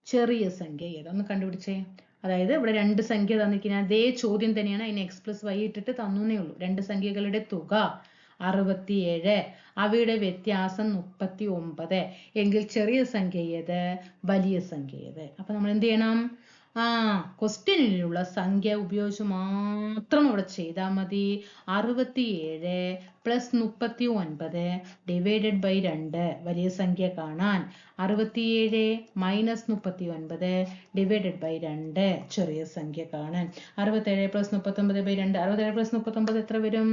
ചെറിയ സംഖ്യ ഏത് ഒന്ന് കണ്ടുപിടിച്ചേ. അതായത് ഇവിടെ രണ്ട് സംഖ്യ തന്നിരിക്കുന്ന അതേ ചോദ്യം തന്നെയാണ്, അതിന് എക്സ് പ്ലസ് വൈ ഇട്ടിട്ട് തന്നേ ഉള്ളൂ. രണ്ട് സംഖ്യകളുടെ തുക 67, അവയുടെ വ്യത്യാസം 39. എങ്കിൽ ചെറിയ സംഖ്യ ഏത്, വലിയ സംഖ്യ ഏത്? അപ്പൊ നമ്മൾ എന്ത് ചെയ്യണം? ക്വസ്റ്റ്യനിലുള്ള സംഖ്യ ഉപയോഗിച്ച് മാത്രം ഇവിടെ ചെയ്താൽ മതി. 67 പ്ലസ് 39 ഡിവൈഡഡ് ബൈ 2 വലിയ സംഖ്യ കാണാൻ, 67 മൈനസ് 39 ഡിവൈഡഡ് ബൈ 2 ചെറിയ സംഖ്യ കാണാൻ. 67 പ്ലസ് 39 ബൈ 2, 67 പ്ലസ് 39 എത്ര വരും?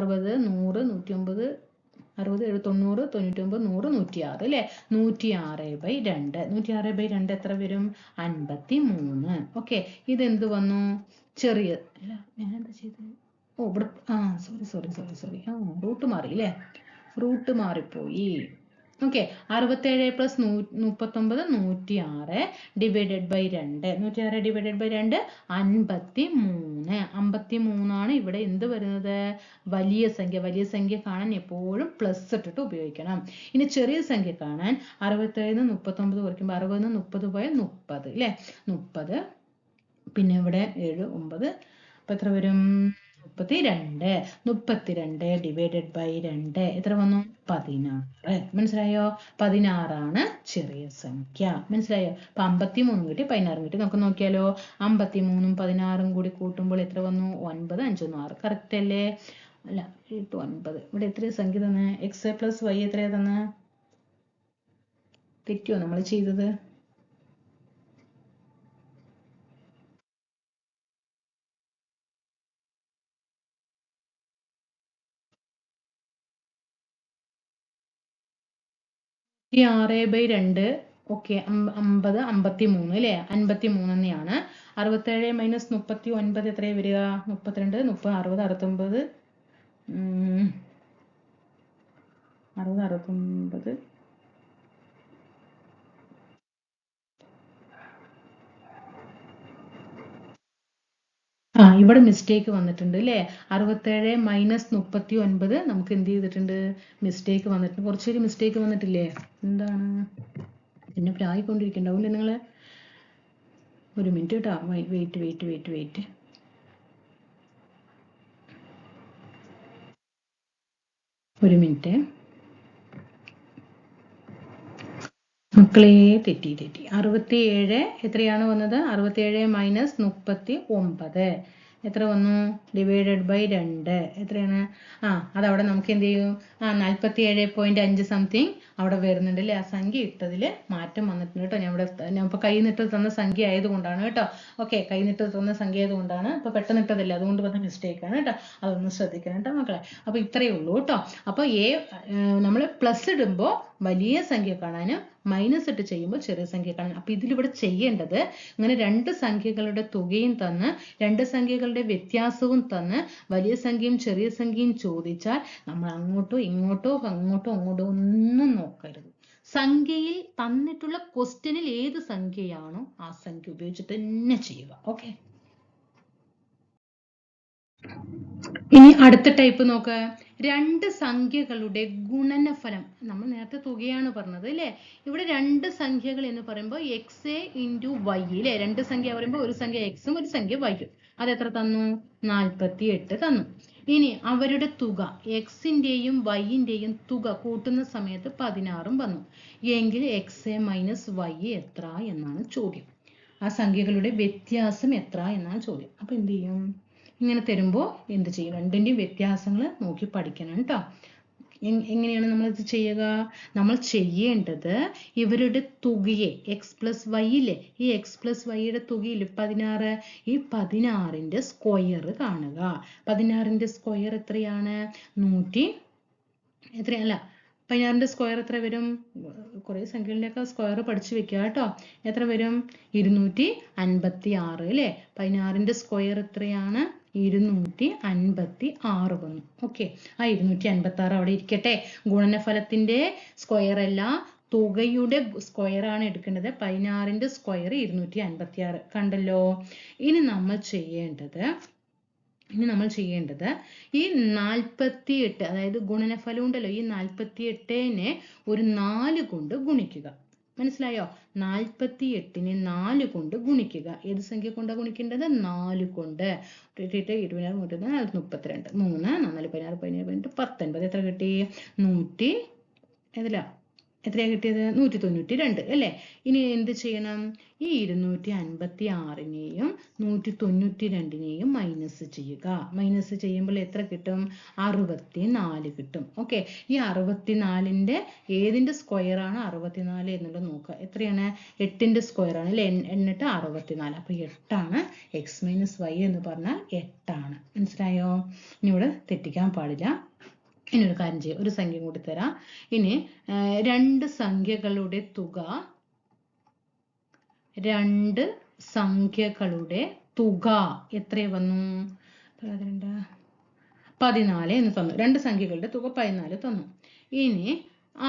60, 100, 109, 60, 90, 99, 100, 106 അല്ലേ? 106 ബൈ 2, 106 ബൈ 2 എത്ര വരും? 53. ഓക്കെ, ഇതെന്ത് വന്നു? ചെറിയ അല്ല, ഞാൻ എന്താ ചെയ്തത്? ഇവിടെ സോറി റൂട്ട് മാറി അല്ലേ, റൂട്ട് മാറിപ്പോയി. Okay, 67 plus 39 106 divided by 2, 106 divided by 2 53. 53 ഇവിടെ എന്ത് വരുന്നത്? വലിയ സംഖ്യ. വലിയ സംഖ്യ കാണാൻ എപ്പോഴും പ്ലസ് ഇട്ടിട്ട് ഉപയോഗിക്കണം. ഇനി ചെറിയ സംഖ്യ കാണാൻ 67 39 കുറയ്ക്കുമ്പോൾ 60 30 പോയാൽ 30 അല്ലേ? 30 പിന്നെ ഇവിടെ 7 9 അപ്പൊ എത്ര വരും? 32 ഡിവൈഡഡ് ബൈ 2 എത്ര വന്നു? 16. മനസ്സിലായോ? 16 ചെറിയ സംഖ്യ. മനസ്സിലായോ? അപ്പൊ 53 കിട്ടി, 16 കിട്ടി. നമുക്ക് നോക്കിയാലോ. 53 16 കൂടി കൂട്ടുമ്പോൾ എത്ര വന്നു? 9 5 1 6. കറക്റ്റ് അല്ലേ? അല്ല 9. ഇവിടെ എത്ര സംഖ്യ തന്നെ? എക്സ് പ്ലസ് വൈ എത്രയാ തന്നെ? തെറ്റിയോ നമ്മൾ ചെയ്തത്? ഈ 6/2 ഓക്കെ, 50 53 അല്ലേ? 53 തന്നെയാണ്. 67 മൈനസ് 39 എത്രയാ വരിക? 32 30 60 69 60 69 ഇവിടെ മിസ്റ്റേക്ക് വന്നിട്ടുണ്ട് അല്ലേ? 67 മൈനസ് 39 നമുക്ക് എന്ത് ചെയ്തിട്ടുണ്ട്? മിസ്റ്റേക്ക് വന്നിട്ടുണ്ട്. കുറച്ചൊരു മിസ്റ്റേക്ക് വന്നിട്ടില്ലേ? എന്താണ് പിന്നെ പ്രായിക്കൊണ്ടിരിക്കണ്ടാവില്ലേ നിങ്ങൾ? ഒരു മിനിറ്റ് കേട്ടോ, വെയിറ്റ്. ഒരു മിനിറ്റ് മക്കളെ, തെറ്റി. 67 എത്രയാണ് വന്നത്? 67 മൈനസ് 39 എത്ര വന്നു? ഡിവൈഡഡ് ബൈ 2 എത്രയാണ്? അതവിടെ നമുക്ക് എന്ത് ചെയ്യും? 47.5 സംതിങ് അവിടെ വരുന്നുണ്ട് അല്ലേ? ആ സംഖ്യ ഇട്ടതിൽ മാറ്റം വന്നിട്ടുണ്ട് കേട്ടോ. ഞാൻ ഇപ്പോൾ കൈ നിട്ട് തന്ന സംഖ്യ ആയതുകൊണ്ടാണ് കേട്ടോ. ഓക്കെ, കൈ നിട്ട് തന്ന സംഖ്യ ആയതുകൊണ്ടാണ്, ഇപ്പോൾ പെട്ടെന്ന് ഇട്ടതല്ലേ, അതുകൊണ്ട് വന്ന മിസ്റ്റേക്കാണ് കേട്ടോ. അതൊന്ന് ശ്രദ്ധിക്കണം കേട്ടോ മക്കളെ. അപ്പോൾ ഇത്രയേ ഉള്ളൂ കേട്ടോ. അപ്പോൾ നമ്മൾ പ്ലസ് ഇടുമ്പോൾ വലിയ സംഖ്യ കാണാനും മൈനസ് ഇട്ട് ചെയ്യുമ്പോൾ ചെറിയ സംഖ്യ കാണാനും. അപ്പോൾ ഇതിലിവിടെ ചെയ്യേണ്ടത്, ഇങ്ങനെ രണ്ട് സംഖ്യകളുടെ തുകയും തന്ന് രണ്ട് സംഖ്യകളുടെ വ്യത്യാസവും തന്ന് വലിയ സംഖ്യയും ചെറിയ സംഖ്യയും ചോദിച്ചാൽ നമ്മൾ അങ്ങോട്ടോ ഇങ്ങോട്ടോ ഒന്നും നോക്കരുത്. സംഖ്യയിൽ തന്നിട്ടുള്ള ക്വസ്റ്റ്യനിൽ ഏത് സംഖ്യയാണോ ആ സംഖ്യ ഉപയോഗിച്ചിട്ട് തന്നെ ചെയ്യുക. ഓക്കെ, ഇനി അടുത്ത ടൈപ്പ് നോക്ക്. രണ്ട് സംഖ്യകളുടെ ഗുണനഫലം. നമ്മൾ നേരത്തെ തുകയാണ് പറഞ്ഞത് അല്ലേ? ഇവിടെ രണ്ട് സംഖ്യകൾ എന്ന് പറയുമ്പോൾ എക്സ് ഇൻറ്റു വൈ അല്ലേ? രണ്ട് സംഖ്യ പറയുമ്പോൾ ഒരു സംഖ്യ എക്സും ഒരു സംഖ്യ വൈയും. അതെത്ര തന്നു? 48 തന്നു. ഇനി അവരുടെ തുക, എക്സിന്റെയും വൈന്റെയും തുക കൂട്ടുന്ന സമയത്ത് 16 വന്നു. എങ്കിൽ എക്സ് മൈനസ് വൈ എത്ര എന്നാണ് ചോദ്യം. ആ സംഖ്യകളുടെ വ്യത്യാസം എത്ര എന്നാണ് ചോദ്യം. അപ്പൊ എന്ത് ചെയ്യും? ഇങ്ങനെ തരുമ്പോൾ എന്ത് ചെയ്യും? രണ്ടിൻ്റെയും വ്യത്യാസങ്ങൾ നോക്കി പഠിക്കണം കേട്ടോ. എങ്ങനെയാണ് നമ്മൾ ഇത് ചെയ്യുക? നമ്മൾ ചെയ്യേണ്ടത് ഇവരുടെ തുകയെ, എക്സ് പ്ലസ് വൈ ഇല്ലേ, ഈ എക്സ് പ്ലസ് വൈയുടെ തുകയില്ലേ 16, ഈ 16ന്റെ സ്ക്വയർ കാണുക. 16ന്റെ സ്ക്വയർ എത്രയാണ്? 16ന്റെ സ്ക്വയർ എത്ര വരും? കുറേ സംഖ്യകളുടെയൊക്കെ സ്ക്വയർ പഠിച്ചു വെക്കുക കേട്ടോ. എത്ര വരും? 256 അല്ലേ? 16ന്റെ സ്ക്വയർ എത്രയാണ്? 256 വന്നു. ഓക്കെ, ആ 256 അവിടെ ഇരിക്കട്ടെ. ഗുണനഫലത്തിന്റെ സ്ക്വയർ അല്ല, തുകയുടെ സ്ക്വയർ ആണ് എടുക്കേണ്ടത്. 16ന്റെ സ്ക്വയർ 256 കണ്ടല്ലോ. ഇനി നമ്മൾ ചെയ്യേണ്ടത് ഈ 48, അതായത് ഗുണനഫലം ഉണ്ടല്ലോ, ഈ 48നെ ഒരു 4 കൊണ്ട് ഗുണിക്കുക. മനസ്സിലായോ? 48നെ 4 കൊണ്ട് ഗുണിക്കുക. ഏത് സംഖ്യ കൊണ്ടാണ് ഗുണിക്കേണ്ടത്? 4 കൊണ്ട്. 26 32 3 4 16 17 19 എത്ര കിട്ടി? 100 എത്രയാ കിട്ടിയത്? 192 അല്ലേ? ഇനി എന്ത് ചെയ്യണം? ഈ 256നെയും 192നെയും മൈനസ് ചെയ്യുക. മൈനസ് ചെയ്യുമ്പോൾ എത്ര കിട്ടും? 64 കിട്ടും. ഓക്കെ, ഈ 64ന്റെ ഏതിന്റെ സ്ക്വയർ ആണ് 64 എന്നുള്ളത് നോക്കുക. എത്രയാണ്? 8ന്റെ സ്ക്വയർ ആണ് അല്ലേ? എന്നിട്ട് 64. അപ്പൊ 8 x - y എന്ന് പറഞ്ഞാൽ 8. മനസ്സിലായോ? ഇനി ഇവിടെ തെറ്റിക്കാൻ പാടില്ല. ഇനി ഒരു കാര്യം ചെയ്യാം, ഒരു സംഖ്യ കൂടി തരാം. ഇനി രണ്ട് സംഖ്യകളുടെ തുക എത്ര വന്നു? 14 എന്ന് തന്നു. രണ്ട് സംഖ്യകളുടെ തുക 14 തന്നു. ഇനി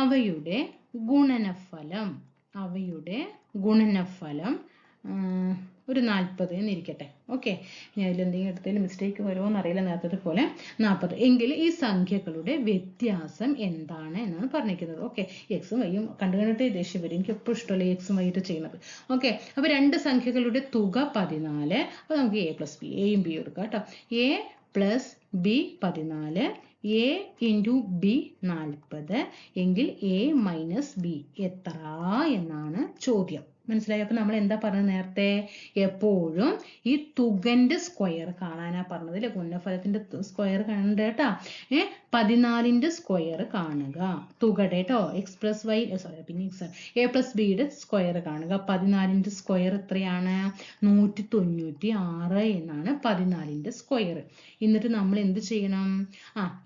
അവയുടെ ഗുണനഫലം ഒരു 40 എന്നിരിക്കട്ടെ. ഓക്കെ, ഇനി അതിലെന്തെങ്കിലും എടുത്തതിൽ മിസ്റ്റേക്ക് വരുമോ എന്നറിയില്ല, നേരത്തെ പോലെ 40. എങ്കിൽ ഈ സംഖ്യകളുടെ വ്യത്യാസം എന്താണ് എന്നാണ് പറഞ്ഞിരിക്കുന്നത്. ഓക്കെ, എക്സും വൈയും കണ്ടിട്ട് ദേഷ്യം വരും. എനിക്ക് എപ്പോഴും ഇഷ്ടമല്ല എക്സും വൈയിട്ട് ചെയ്യുന്നത്. ഓക്കെ, അപ്പൊ രണ്ട് സംഖ്യകളുടെ തുക 14. അപ്പൊ നമുക്ക് a + b, എയും ബി എടുക്കാം കേട്ടോ. a + b 14, a × b 40 എങ്കിൽ a - b എത്ര എന്നാണ് ചോദ്യം. മനസ്സിലായി? അപ്പൊ നമ്മൾ എന്താ പറഞ്ഞത് നേരത്തെ? എപ്പോഴും ഈ തുകന്റെ സ്ക്വയർ കാണാനാ പറഞ്ഞത് അല്ലെ? ഗുണനഫലത്തിന്റെ സ്ക്വയർ കാണണ്ട കേട്ടാ. 14ന്റെ സ്ക്വയർ കാണുക, തുകയുടെ കേട്ടോ. x + y പിന്നെ a + bയുടെ സ്ക്വയർ കാണുക. 14ന്റെ സ്ക്വയർ എത്രയാണ്? 196 എന്നാണ് 14ന്റെ സ്ക്വയർ. എന്നിട്ട് നമ്മൾ എന്ത് ചെയ്യണം?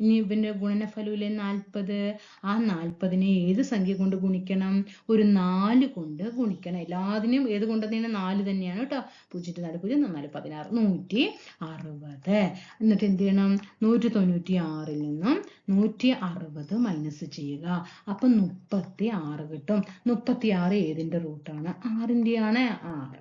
ഇനി ഇവന്റെ ഗുണനഫലമില്ലേ 40, ആ 40നെ ഏത് സംഖ്യ കൊണ്ട് ഗുണിക്കണം? ഒരു 4 കൊണ്ട് ഗുണിക്കണം. എല്ലാത്തിനും ഏത് കൊണ്ടുതന്നെയാണ്? 4 തന്നെയാണ് കേട്ടോ. 0 4 0 4 16 160. എന്നിട്ട് എന്ത് ചെയ്യണം? 196ൽ നിന്നും 160 മൈനസ് ചെയ്യുക. അപ്പൊ 36 കിട്ടും. 36 ഏതിന്റെ റൂട്ടാണ്? 6ന്റെയാണ്. 6.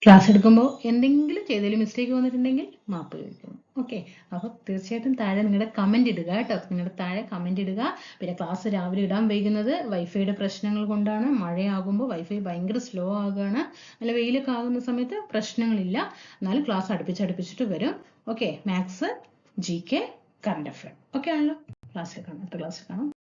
ക്ലാസ് എടുക്കുമ്പോൾ എന്തെങ്കിലും ചെയ്തതിൽ മിസ്റ്റേക്ക് വന്നിട്ടുണ്ടെങ്കിൽ മാപ്പ് ചോദിക്കണം. ഓക്കെ, അപ്പോൾ തീർച്ചയായിട്ടും താഴെ നിങ്ങളുടെ കമന്റ് ഇടുക കേട്ടോ. നിങ്ങളുടെ താഴെ കമന്റ് ഇടുക. പിന്നെ ക്ലാസ് രാവിലെ ഇടാൻ വൈകുന്നത് വൈഫൈയുടെ പ്രശ്നങ്ങൾ കൊണ്ടാണ്. മഴയാകുമ്പോൾ വൈഫൈ ഭയങ്കര സ്ലോ ആകുകയാണ്. നല്ല വെയിലൊക്കെ ആകുന്ന സമയത്ത് പ്രശ്നങ്ങളില്ല, എന്നാലും ക്ലാസ് അടുപ്പിച്ചിട്ട് വരും. Okay, maths, GK, current affair. Okay ആണല്ലോ? ക്ലാസ്സിൽ കാണാം, അടുത്ത ക്ലാസ്സിൽ കാണാം.